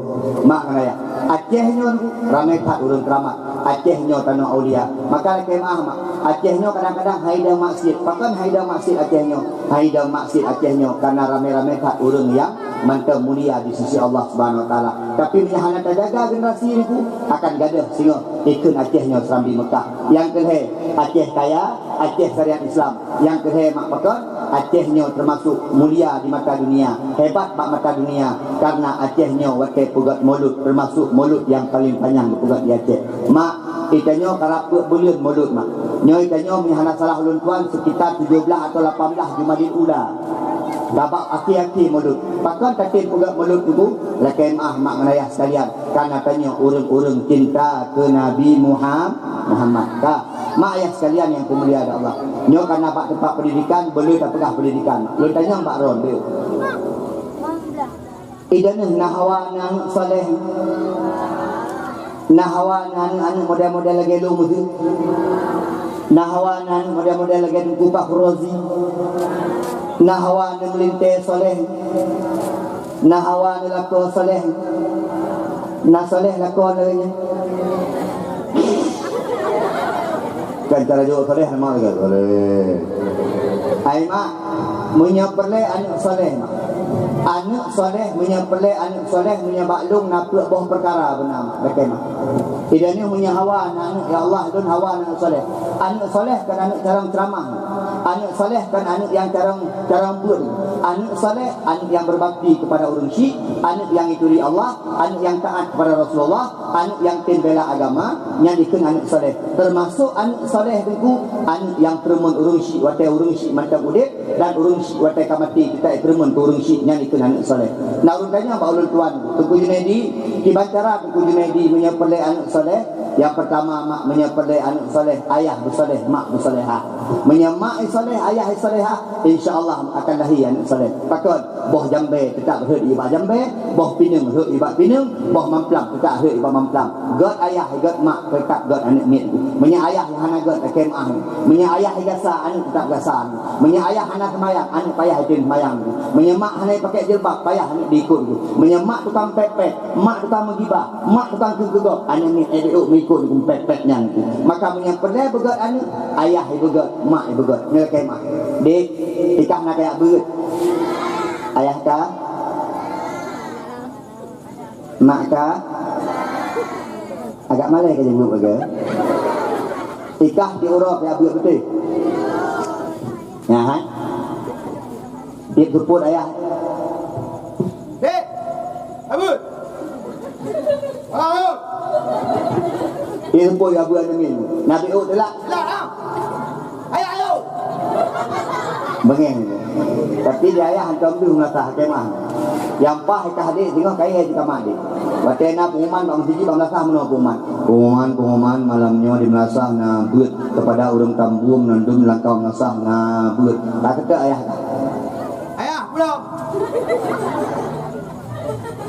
mak kaya Acehnya ramai tak urang keramat Acehnya tanah aulia maka kemah mak Acehnya kadang-kadang haidang maksud pakan haidang maksud Acehnya haidang maksud Acehnya karena ramai-ramai tak urang yang mantap mulia di sisi Allah Subhanahu Wa Taala tapi minyak terjaga generasi itu akan gaduh sehingga ikut Acehnya serambi Mekah yang kedua Aceh kaya Aceh syariat Islam yang kedua mak pakan Acehnya termasuk mulia di mata dunia hebat mak mata dunia karena Acehnya wakai pugat mulut termasuk mulut yang paling panjang pugat di Aceh mak ikannya karap bulan mulut mak nyo ikannya mihana salah ulun tuan sekitar 17 atau 18 Jumadil Ula babak aki-aki mulut pakan katin pugat mulut itu lakai mak menayah sekalian karena tanya urang-urang cinta ke Nabi Muhammad kah mak ayah sekalian yang kemuliaan Allah nyo karena pak tempat pendidikan boleh tak pegah pendidikan lu tanya Mbak Ron dia idanah nahawanan saleh nahawanan anu model-model lagi lu mesti nahawanan model-model lagi kupah rozi nahawanan melinte saleh nahawanan lako saleh na saleh lako namanya kan cara jawab saleh nama lagi saleh ai mak menyaperle anak saleh mak anak soleh menyepelek anak soleh menyebaklung napuk boh perkara benar dekat mak idanya punya hawa anak ya Allah dun hawa anak soleh kan anak carang ceramah anak soleh kan anak yang carang buat anak soleh anak yang berbakti kepada orang syik anak yang ituri Allah anak yang taat kepada Rasulullah anak yang bela agama yang dikeng anak soleh termasuk anak soleh itu anak yang termun orang syik watai orang syik mantap udip dan orang syik watai kamati kita termun ke orang syik yang dikeng anak soleh nah urutnya Pak Ulul Tuan Tengku Junaidi dibacara Tengku Junaidi menyepelek anak soleh yang pertama mak menyepelek anak soleh ayah bersoleh mak bersolehah menyemak soleh ayah solehah insyaallah akan lahir anak soleh pakon boh jambe tetap hut ibad jambe boh pinung hut ibad pinung boh mamplang tetap hut ibad mamplang god ayah god mak tetap god anak mit menya ayah yang hana god kemah menya ayah gasa anak tetap gasa menya ayah hana semayang anak payah itu semayang menya mak hana pakai jilbab payah anak diikut menya mak tukang pepet mak tukang menggibah mak tukang kegegok anak ni eduk mengikut pepetnya maka menya pernah begot anak ayah begot mak begot ngelakai mak dik ikah nak kayak begot ayah kah mak kah agak malai ke jenguk baga ikah diurut ya begot betul ya ha dia geput ayah dik abut abut dia geput ya abut ni nabi ut delak ayah ayo bengeng tapi dia ayah hantar tu ngasah kemah yang pah ikah adik tengok kaya di kamar adik watena pengumuman bang siji bang lasah menolak pengumuman malamnya di melasah na beut kepada orang kampung nandum langkau melasah na beut tak kata ayah pulang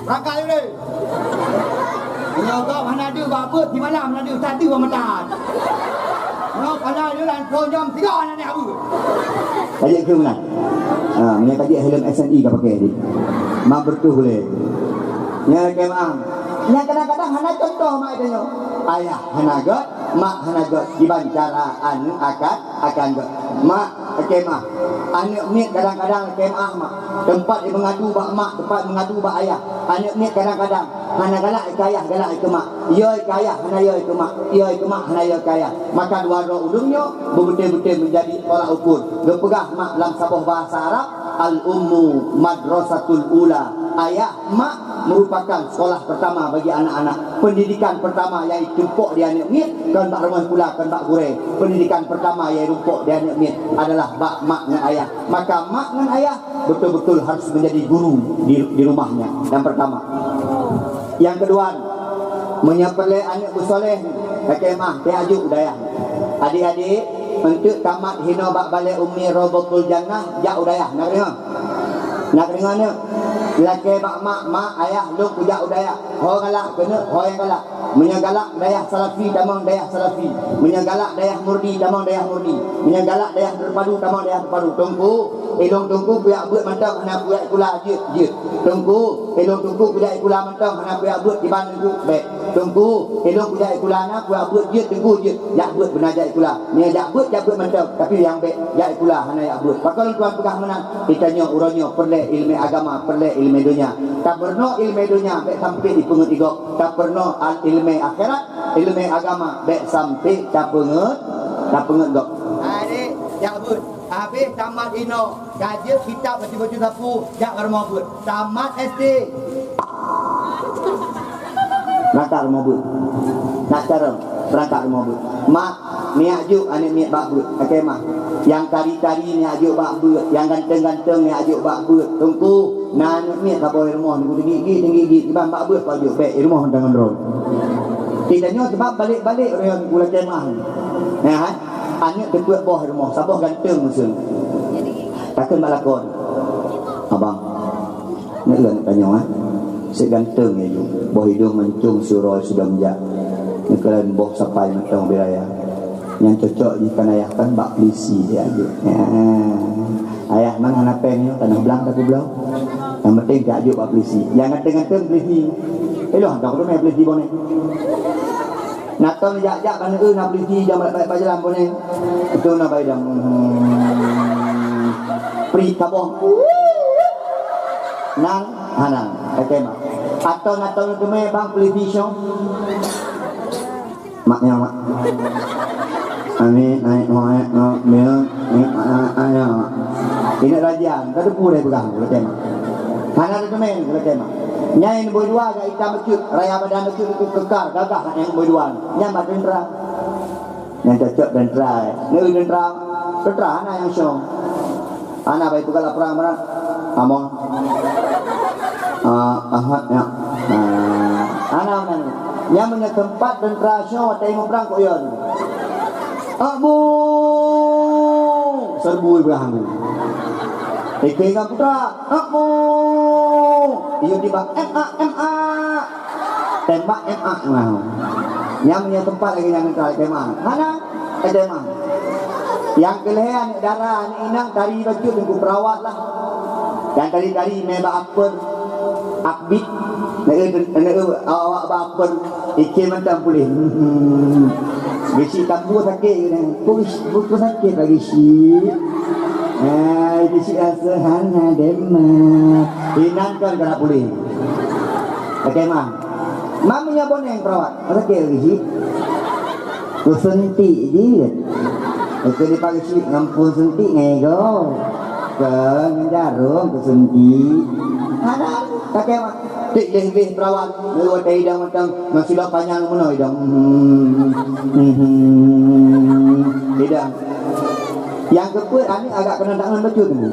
rangka ni menyokong mana ada babut di malam ada satu pemetahan no kalau dia lan jam 3 nak apa kajian ke mana punya kajian helm SNI ke pakai ni mak bertuh boleh nya kemang nya kadang-kadang hana contoh mak tanya ayah hana god mak hana go dibancara anu akan go mak kemah anak ni kadang-kadang kemah mak tempat dia mengadu bak mak, tempat mengadu bak ayah. Anak ni kadang-kadang hana galak ikayah galak ke mak, yo ikayah hana yo ke mak, yo ke mak hana yo kayah. Maka dua ulungnya betul-betul menjadi tolak ukur. Gepegah mak dalam sabah bahasa Arab, al ummu madrasatul ula. Ayah mak merupakan sekolah pertama bagi anak-anak. Pendidikan pertama yang tumpuk di anak ni kan bak rumah pula kan bak gure. Pendidikan pertama yang tumpuk di anak ni adalah bak mak dengan ayah. Maka mak dengan ayah betul-betul harus menjadi guru di rumahnya. Yang pertama. Yang kedua, menyepelek anak bersoleh kemah tiajuk daya. Adik-adik untuk tamat hina bak balik ummi robotul jannah jak udayah. Nak dengar ni laki bak mak ayah lu kujak udayah. Ho galak kena ho yang galak. Menyagalak dayah salafi tamang dayah salafi. Menyagalak dayah murdi tamang dayah murdi. Menyagalak dayah terpadu tamang dayah terpadu. Tunggu elong tunggu puyak buat mentang hana puyak kula je. Tunggu elong tunggu puyak kula mentang hana puyak buat di bandung ku baik. Tunggu elong puyak kula na puyak buat je tunggu je. Jak buat benar jak kula. Ni jak buat mentang tapi yang baik jak kula hana jak buat. Pakal tuan pegah menang ditanya uranyo perle ilmu agama perle ilmu dunia. Tak perno ilmu dunia baik sampai di pengut igok. Tak perno ilmu akhirat ilmu agama baik sampai tak pengut gok. Adik jak buat habis tamat ino gaji kitab baju sapu jak rumah buat tamat SD nak rumah buat nak cara berangkat rumah buat mak niat juk anak niat bak buat okey mak yang tari-tari niat juk bak buat yang ganteng-ganteng niat juk bak buat tunggu nan niat ka boy rumah ni tinggi bang bak buat baju baik rumah dengan ron tidaknya sebab balik-balik orang gula kemah ya anak terbuat bawah rumah sabah ganteng musuh takkan balakon abang nak tanya seganteng ya ju bawah hidung mencung suroi sudah menjak nekalain bawah sapai matang beraya yang cocok jika ayah kan bak polisi dia aja ayah mana anak penyo tanah belang tak belau yang penting tak ajuk bak polisi yang ganteng-ganteng polisi eloh tak perlu main polisi bonek nak tahu jak-jak kan nak beli jam baik jalan pun ni. Itu nak baik dah. Pri kabong. Nang hanang kema. Atau nak tahu tu mai bang beli show. Maknya mak. Ani naik naik dia ni ayah. Ini raja, tak ada pula pegang kema. Hanang tu mai kema. Nyai nombor dua agak hitam becut raya badan becut itu kekar gagah yang nombor dua yang bak dendra yang cocok dendra ni dendra anak yang syong anak baik tukar perang mana among ahad ya anak mana yang punya tempat dendra syong tengok perang koyon abu serbu berhangu ikan putra abu iyo di bak MA tembak MA mau yang punya tempat lagi yang kali kemah mana kemah yang kelehan darah ni inang dari baju tunggu perawat lah yang dari meba upper akbit awak baper ikan macam boleh besi tambu sakit buku sakit lagi sih besi asahana demak inangkan kena boleh okey mak maminya boneng perawat sakit lagi sih kusentik je okey di pagi sih ngampun sentik ngego kan jarum kusentik ada okey mak tik lebih perawat lewat hidang macam masih dah panjang mana hidang hidang yang keput ini agak kena tangan becut ni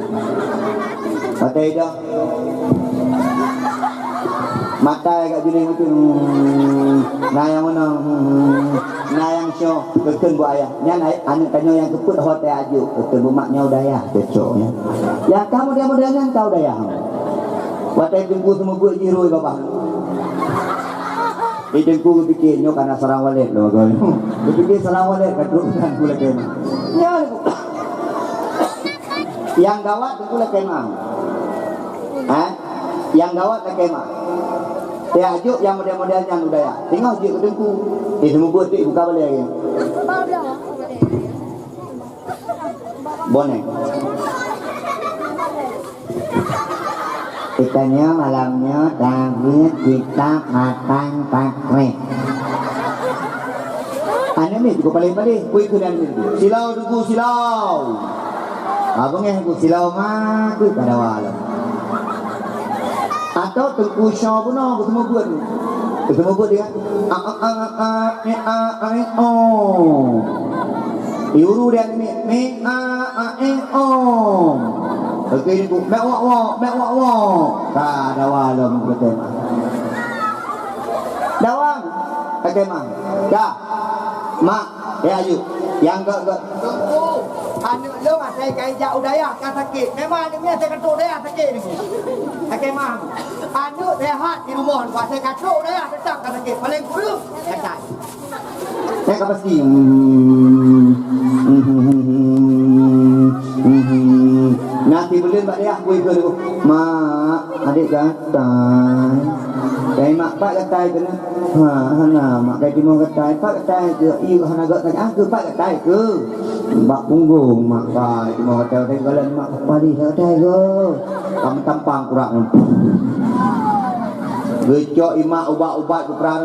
mata hidang mata agak juling betul nah yang mana nah yang show betul bu ayah yang anak tanya yang keput hotel ajuk betul bu maknya udayah cocoknya yang kamu dia modelnya kau udayah watai tunggu semua buat jiru bapak tunggu fikirnya karena sarang walid loh kau fikir sarang walid keturunan pula kena ya yang gawat tunggu kemah yang gawat kemah Dia ajuk yang model-modelnya budaya. Tengok je ke dengku. Semua buat tu buka balik lagi. Bonek. Kitanya malamnya David kita makan pakai. Ane ni juga paling-paling. Kui kenan ni. Silau dengku silau. Abang aku silau mah kui pada walau. Atau tengku syah pun aku semua buat ni. Semua buat dia. Iuru dia ni. Okey ni ku. Mek wak. Tak ada walau betul. Dawang. Okey mah. Dah. Mak, ayu. Yang gak. Tunggu. Anak lu saya kaijak udaya kan sakit. Memang ni saya katuk udaya sakit ni. Okey mah. Anak rehat di rumah buat saya katuk udaya tetap kan sakit. Paling kurang kacai. Saya pasti. Nanti boleh tak dia kui ke dulu. Mak, adik gatai. Kai mak pak gatai kena. Hana mak kai timur gatai, pak gatai ke. Iu hana gatai ke pak gatai ke. Bak punggung mak kai timur gatai kalau mak padi gatai ke. Kamu tampang kurang. Gecok imak ubat-ubat ke perang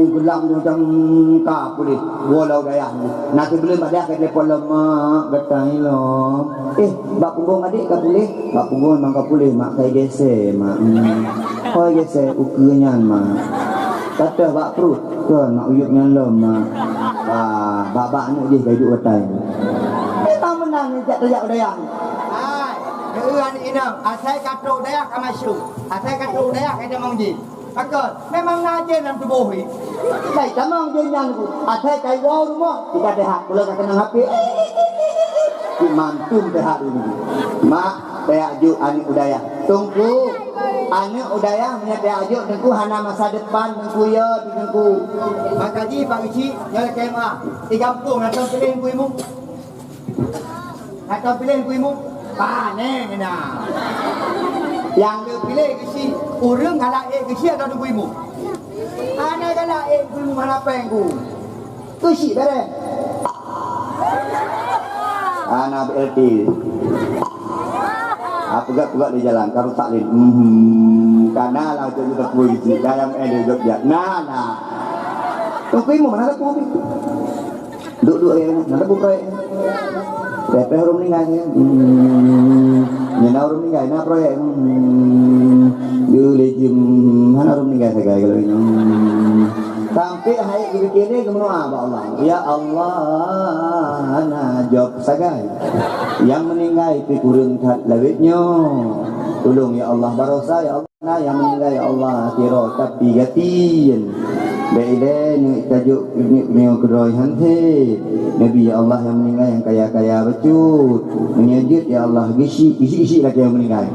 gelang macam tak boleh. Walau daya. Nanti belum ada ke telefon lemak gatai lo. Bak punggung adik tak boleh. Bak punggung memang tak boleh. Mak kai geser mak. Kau geser ukenya mak. Kata bak perut kan mak uyuknya lemak. Bak anak dia hidup gatai. Memang menang ni tak terjak daya. Keruan ini, asal katuk dayak amasyu, asal katuk dayak ada mangji. Maka memang najen dalam tubuh ini. Baik, tamang jenjang tu. Asal kai wow rumah, kita dehat. Kalau tak kena HP, mantum dehat ini. Mak, dayak juk anak udaya. Tunggu, anak udaya menyatakan ajuk tengku hana masa depan tengku ya tengku. Maka ji Pak Uci, nyala kemah. Di kampung atau pilih kuimu. Atau pilih kuimu. Panen nah. Yang dia pilih ke si urang galak ke si atau kuimu. Ana galak kuimu mana pengku. Tu si bare. Ana BLT. Apa gak di jalan kalau tak lin. Karena lah tu juga kuih si dalam Jogja. Nah. Tu kuimu mana aku ni. Duduk ya, nak buka. Pepe harum meninggal ya. Nyana harum meninggal na proyek. Dulu jam mana harum meninggal segala kalau ini. Sampai hari begini kemudian apa Allah? Ya Allah, najab sagai. Yang meninggal itu kurang kat lawitnya. Tolong ya Allah barosa ya Allah. Yang meninggal ya Allah tiro tapi gatin. Baiklah ni tajuk ni kedoi hanti. Nabi ya Allah yang meninggal yang kaya-kaya becut. Menyejut ya Allah isi lagi yang meninggal.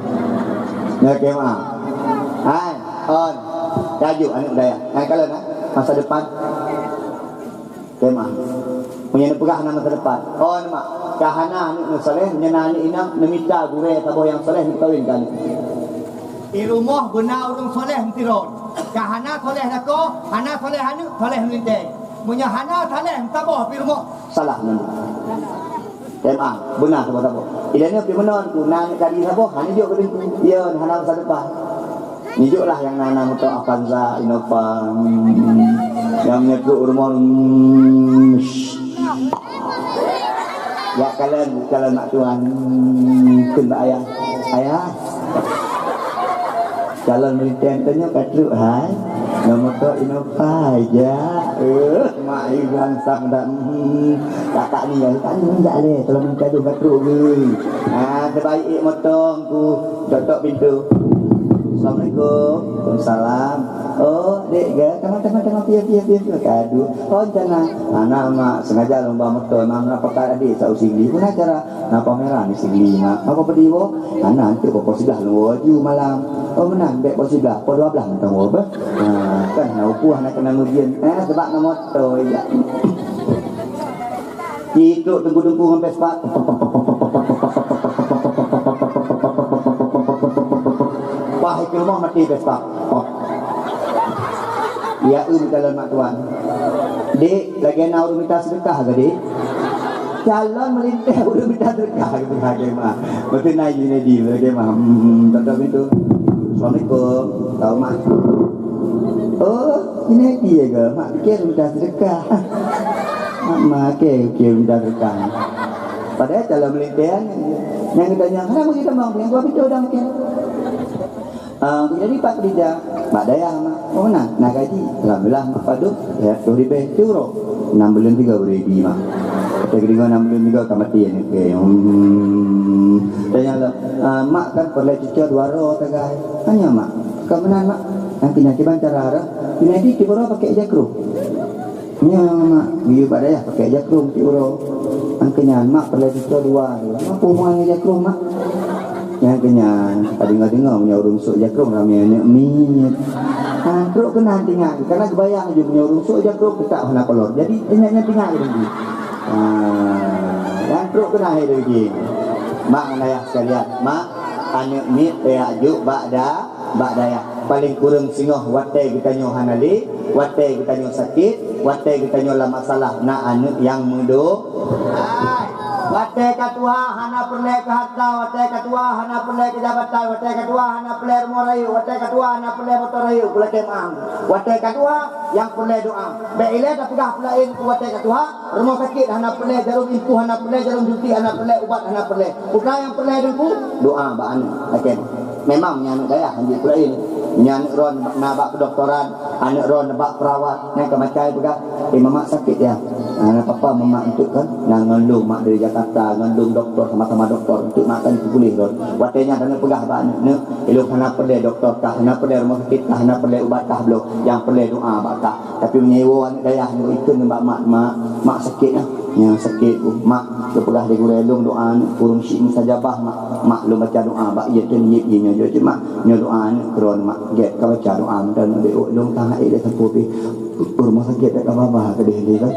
Ya kemah. Hai, on. Tajuk anak daya. Hai kalau nak masa depan. Kemah. Punya pegah nama masa depan. On mak. Kahana anak soleh, menyana anak inang meminta gure tabo yang soleh dikawinkan. Di rumah benar orang soleh mesti ron. Kahana soleh lako, hana soleh anu, soleh melintang. Punya hana soleh tabah di rumah. Salah nanti. Tema benar tabo. Ilahnya pi menon ku nan kali tabo, hani jo kedin dia hana masa depan. Nijuklah yang nanam atau Avanza, Innova, yang nyekuk rumah. Ya kalian nak tuan kena ayah. Calon militernya Patrick hai. Nama tu Innova aja. Mak ibang sang dan kakak ni yang tak leh kalau minta tu Patrick ke. Terbaik motong ku dok pintu. Assalamualaikum. Waalaikumsalam. Oh, dek ga, tengah pia kadu. Oh, jangan. Anak mak sengaja lomba motor mang apa adik sau singli pun acara napa merah ni singli mak. Apa pediwo? Anak tu kok sudah lu malam. Oh, menang dek pos sudah. Po 12 mentang apa? Kan nak upuh nak kena ujian. Sebab nak motor ya. Itu tunggu-tunggu sampai sepak. Wah, itu rumah mati Vespa. Ya calon mak tuan. Dek, lagi nak urus minta sedekah ke dek? Calon melintas urus minta sedekah ke lagi mah. Betul naik ni di lagi mah. Tutup pintu. Assalamualaikum. Tahu mak. Oh, ini dia ke? Mak fikir minta sedekah. Mak fikir minta sedekah. Padahal calon melintas yang ditanya, kenapa kita mau yang gua pintu dah mungkin. Jadi Pak Kerja, Pak Daya, oh nak gaji, alhamdulillah Mak Padu, ya, 2 euro, 6 bulan 3 beri mah. Kita kira 6 bulan 3 kamati ni, tanya lah, Mak kan perlu cuci 2 ro tagai, tanya Mak, kemenan Mak, nanti bang cara arah, nanti 3 ro pakai jakrum, nya Mak, biu Pak Daya pakai jakrum 3 ro, angkanya Mak perlu cuci 2 ro, apa mau jakrum Mak? Yang kenyang, tadi dengar punya rusuk jakrum ramai anak mit. Teruk kena tinggal, karena kebayang je punya rusuk jakrum tak kena kolor. Jadi enyaknya tinggal lagi. Yang teruk kena lagi. Mak ayah sekalian, mak anak mit ajuk bak daya. Paling kurang singoh watai kita nyoh hanali, watai kita nyoh sakit, watai kita nyoh lah masalah nak anak yang muda. Watai katua hana perle ke harta, watai katua hana perle ke jabatan, watai katua hana perle rumah rayu, watai katua hana perle motor rayu, pula kemang. Watai katua yang perle doa. Beile dah pegah pelain ku watai katua, rumah sakit hana perle jarum impu, hana perle jarum junti, hana perle ubat, hana perle. Putra yang perle dengku doa ba anu. Okey. Memang nyanu daya hanji pelain. Nyanu ron nak bak kedoktoran, anak ron bak perawat, yang kemacai pegah. Mamak sakit ya. Anak papa mamak untuk kan nak ngandung mak dari Jakarta, ngandung doktor sama-sama doktor untuk makan itu boleh ron. Watenya dan pegah banyak ne elok hana perlu doktor kah, hana perlu rumah sakit kah, hana perlu ubat kah belum. Yang perlu doa bakah. Tapi menyewa anak daya ni itu mbak mak sakit ah. Yang sakit mak kepegah di gurelung doa kurung syik mustajabah mak lu baca doa bak ye tu ye ye nyo je mak nyo doa ni kron mak get ka baca doa dan be long tang ai de tempo pi rumah sakit tak apa-apa ke dia kan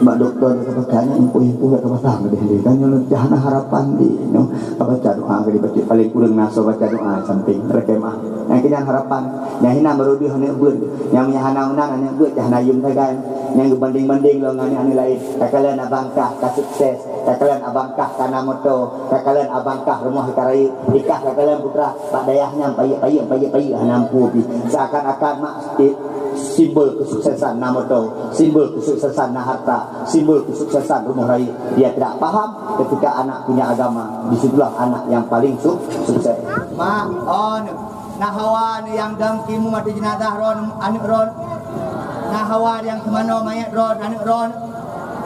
mak doktor ke pakaian impu-impu ke pasang ke dia kan nyo jahana harapan di no baca doa ke dia paling kurang naso baca doa samping rekemah yang kena harapan yang hina merudi hanya beut yang hana unan hanya beut jahana yum tagai yang banding-banding lo ngani lain kakalan abangkah ka sukses kakalan abangkah kana moto kakalan abangkah rumah karai nikah kakalan putra pak dayahnya payi nampu seakan-akan mak simbol kesuksesan nama moto simbol kesuksesan na harta simbol kesuksesan rumah raya dia tidak paham ketika anak punya agama disitulah anak yang paling sukses mak on nah hawa yang dangkimu mati jenazah ron anak ron nah hawa yang kemana mayat ron anak ron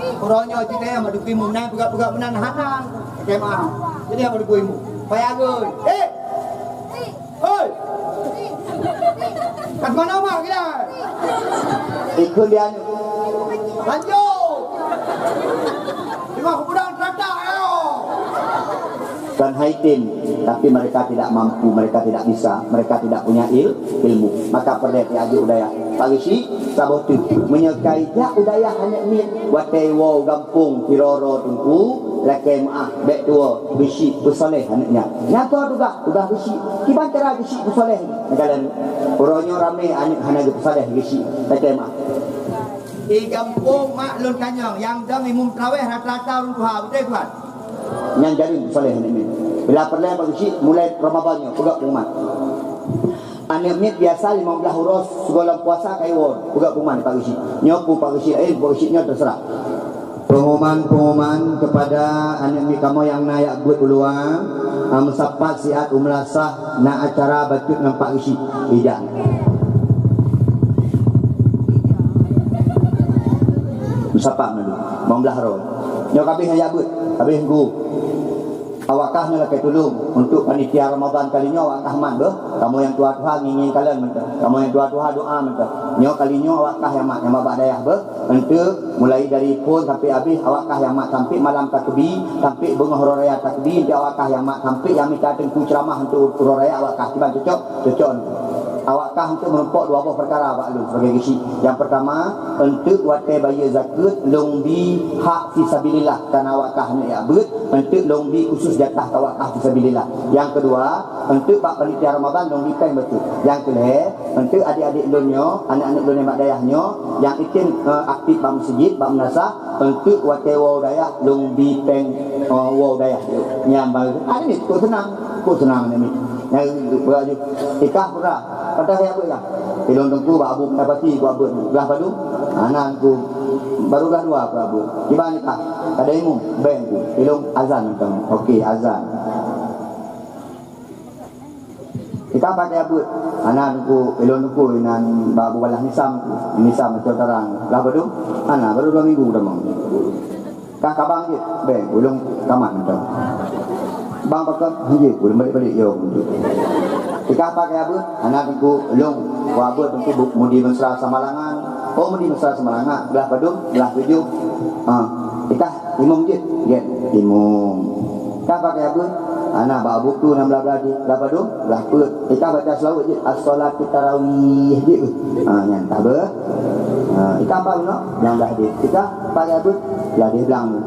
Kuronyo cerita yang berdukimu menang pegak-pegak menan hanang kemah. Jadi apa berdukimu? Payagun. Hoi. Kat mana mak kita? Ikut dia ni. Lanjut. Tengok pedang teratak yo. Dan haitin, tapi mereka tidak mampu, mereka tidak bisa, mereka tidak punya ilmu. Maka perlu diajuk daya. Pagisi sabotu menyekai ja udaya hanya min watai wo gampung piroro tungku lakai maah bek tua bisi pesoleh anaknya nyata juga bisi kiban cara bisi pesoleh kalian uronyo rame anak hana pesoleh bisi lakai maah di kampung mak lun kanyang yang dam imum traweh rata-rata urung tuha betul bukan yang jadi pesoleh anaknya bila perlu pagisi mulai Ramadannya pegak umat anak mit biasa 15 huruf segala puasa kaiwon juga kuman Pak Usi nyopu Pak Usi Pak Usinya terserah pengumuman kepada anak mit kamu yang naik buat peluang mesapat siat umlasah na acara batut dengan Pak Usi hijau mesapat dulu 15 huruf nyok habis naik buat habis gu awakah ni lakai tolong untuk panitia Ramadan kalinya awakah man ber kamu yang tua-tua ngingin kalian mentah kamu yang tua-tua doa mentah nyo kalinya awakah yang mak dayah ber untuk mulai dari pun sampai habis awakah yang mak sampai malam takbir sampai bengah raya takbir awakah yang mak sampai yang minta tengku ceramah untuk raya awakah tiba cocok Awakkah untuk merempok dua buah perkara Pak Lu sebagai kisi. Yang pertama, untuk watai bayar zakat longbi hak fisabilillah karena awakkah ni ya bet, untuk longbi khusus jatah awakkah fisabilillah. Yang kedua, untuk bab panitia Ramadan longbi pen betul. Yang kedua, untuk adik-adik lunyo, anak-anak lunyo mak dayahnya yang ikin aktif bab masjid, bab madrasah, untuk watai wau dayah longbi pen wau dayah. Nyambal. Ada ni kau senang ni. Yang beraju ikah pura kata saya apa ya ilon tengku ba abu dapati ku abun belah padu anak ku barulah dua ku abu tiba nikah kada imum ben ku ilon azan teng okey azan kita pakai abu anak ku ilon tengku nan ba abu balah nisam macam terang belah padu anak baru 2 minggu dah mau kah kabang je ben ilon kamat macam bang pakai hiji boleh balik-balik yo. Jika pakai apa? Anak aku long, wabut tentu mudi mesra samalangan. Oh mudi mesra samalangan, belah padung, belah tujuh. Kita imum je, get imum. Kita pakai apa? Anak bawa buku 16 belah padung, belah put. Kita baca selawat je, as-salatu tarawih je. Yang tak ber. Kita apa no? Yang dah di. Kita pakai apa? Belah dia belang.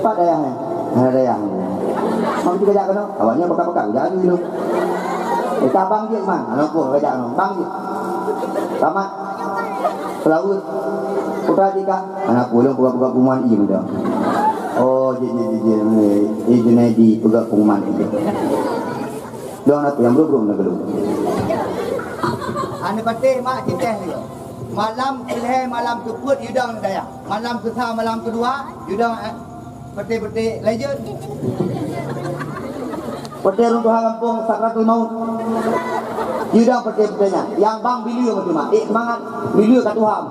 Pak dayahnya, ada dayah. Mau kita kerja kan? Awalnya bakal-bakal jadi dulu. Kita bang je man, anak pun kerja kan? Bang je. Tamat. Pelaut. Putra jika anak pulang buka-buka pengumuman ini dah. Oh, je. Junedi buka pengumuman ini. Doang nak yang belum nak belum. Anak pati mak citeh ni. Malam kelih malam keput yudang daya. Malam kesah malam kedua yudang peti-peti legend. Peti runtuh kampung sakratul maut. Yudang peti-petinya. Yang bang biliu macam mana? Semangat biliu kat Tuhan.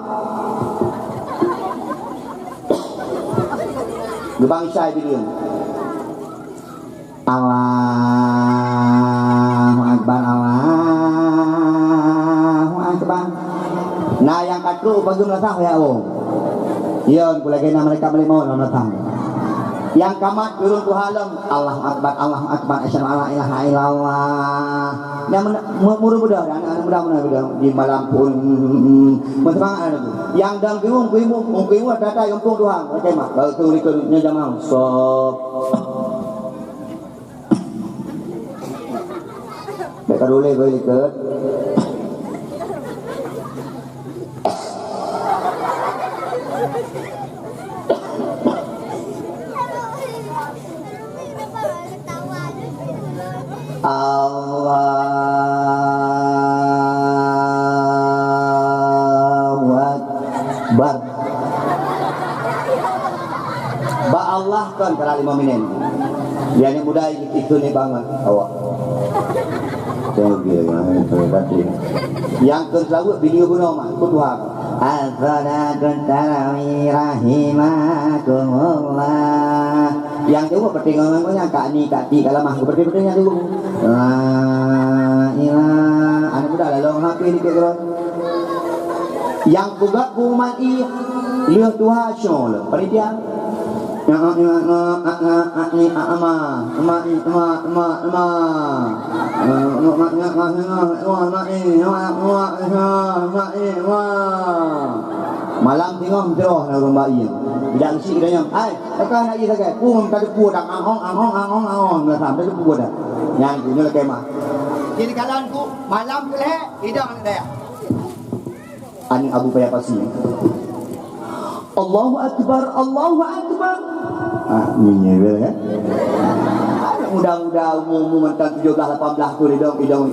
Gebang Syai biliu. Allahu Akbar, Allahu Akbar. Nah yang katru pagi melatah ya om. Iya, pula kena mereka beli mau melatah. Yang kamat turun tu halam Allahu Akbar, Allahu Akbar, asyhadu an la ilaha illallah. Yang mudah-mudah anak-anak mudah-mudah di malam pun bersemangat itu. Yang dalam kuimu data yang pun Tuhan. Macam mana? Kalau tu ikutnya jamaah. Stop. Mereka boleh ikut. Allahu Akbar. Ba Allah kan kala 5 minit. Dia ni mudah itu ni banget awak. Yang tersebut video guna mak Tuhan. As-salatu tarawih rahimakumullah. Yang dulu pertengahnya kak ti kalau mah pertengahnya dulu. La ilaha anak muda lalu hampir ni keron. Yang buka kuman i lihat Tuhan syol. Panitia. Malam tengok terus nak orang bayi. Tidak mesti dia yang, takkan nak kita kai, pun tak ada pu dak angong, dah sampai tu pu dah. Yang punya lagi mah. Jadi kalau aku malam kelih hidang dia. Ani Abu Payah pasti. Allahu Akbar, Allahu Akbar. Ni ya. Mudah-mudah umum tentang 17 18 tu hidang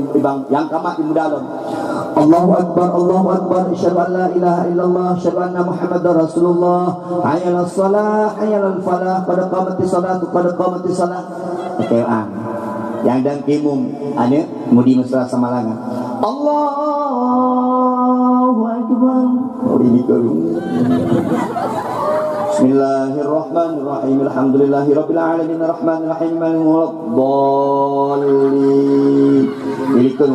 yang kamat mudah dong. Allahu Akbar, Allahu Akbar. Asyhadu an la ilaha illallah, asyhadu anna Muhammadar Rasulullah. Hayya 'alas shalah, hayya 'alal falah. Qad qamatis salatu, qad qamatis salah. Okey, yang dan kimum ada mudi mesra samalangan. Allahu Akbar. Oh ini kerung. Bismillahirrahmanirrahim. Alhamdulillahirabbil alamin arrahmanir rahim maliki yaumiddin. Ilikun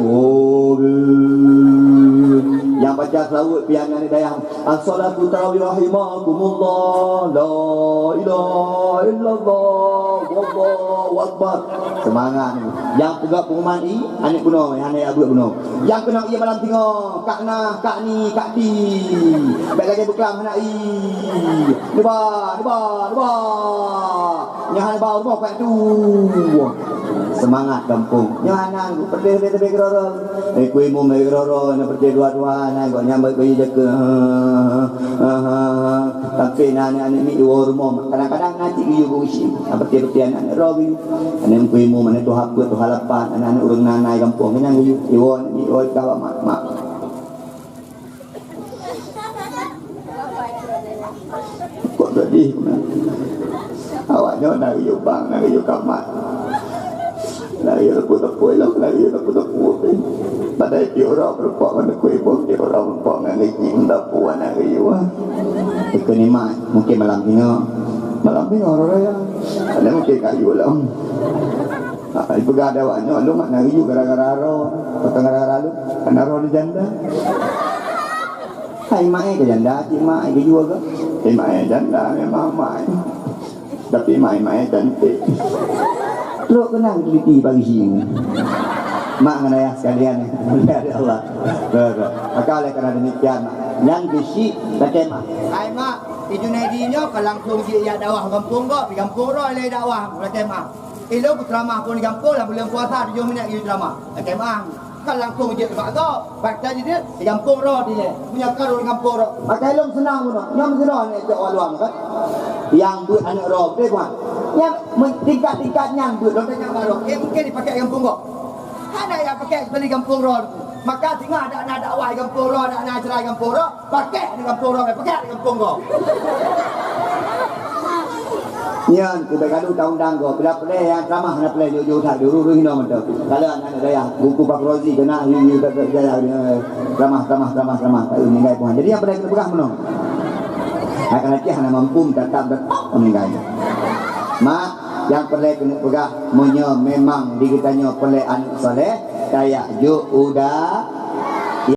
yang baca selawat piangan ni dayang. As-salatu tarawih rahimakumullah. La ilaha illallah. Wallahu akbar. Semangat ni. Yang pegak pengumuman ni, anik kuno, anik abu kuno. Yang kena ia malam tengok, kak na, kak ni, kak di. Baik lagi berkelam anak i. Deba. Nyahan bau rumah kat tu. Semangat kampung. Nyahan aku pedih lebih geroro. Kuih mu mai geroro na pedih dua-dua na kau nyambut bayi jaga. Tapi anak mi dua rumah. Kadang-kadang nanti giyu busi. Apa tiap-tiap anak robi. Anak kuih mu mana tu haput tu halapan anak urang nanai kampung nang giyu. Iwon ni oi kawa mak. Kok sedih. Awaknya nak giyu bang, nak giyu kamar. Lagi tepuk-tepuk elok, lagi tepuk-tepuk. Padahal dia orang berpuak mana kuih pun, dia orang berpuak dengan lagi mendapuan nak riu. Itu ni mak, mungkin malam tengok orang raya. Ada mungkin kayu lah. Ibu gak ada awaknya, lu mak nak riu gara-gara roh. Potong gara-gara lu, karena roh di janda. Hai mak ke janda, cik mak ke juga ke? Mak janda memang mak. Tapi mak cantik. Teruk kena teliti pagi sini. Mak kena ya sekalian ya. Dari Allah. Maka oleh kerana demikian yang besi kata mak. Hai mak, itu nadinya kalau langsung dia dakwah kampung kok, di kampung roh le dakwah kata mak. Ilo ceramah pun di kampung lah bulan puasa 7 minit dia ceramah. Kata mak. Kan langsung dia buat kau. Baca dia di kampung roh dia. Punya karo di kampung roh. Maka ilmu senang pun. Yang senang ni cak waluang kan. Yang buat anak roh tu kan. Yang tingkat-tingkatnya buat Doktornya baru. Mungkin dipakai kampung kok. Ada yang pakai beli kampung roh. Maka tengah ada anak dakwah di kampung roh, ada anak cerai kampung roh, pakai di kampung roh, pakai di kampung kok. Nyan kita gaduh undang-undang kau. Bila yang ceramah nak play jauh-jauh tak dulu hina macam tu. Kalau anak daya buku Pak Rozi kena you tak jaya ceramah. Tak meninggal pun. Jadi yang pada kita pegang menong. Akan nanti hanya mampu tetap meninggal. Mak yang perlu kena pegang memang dikitanya perlu anak soleh kayak ju udah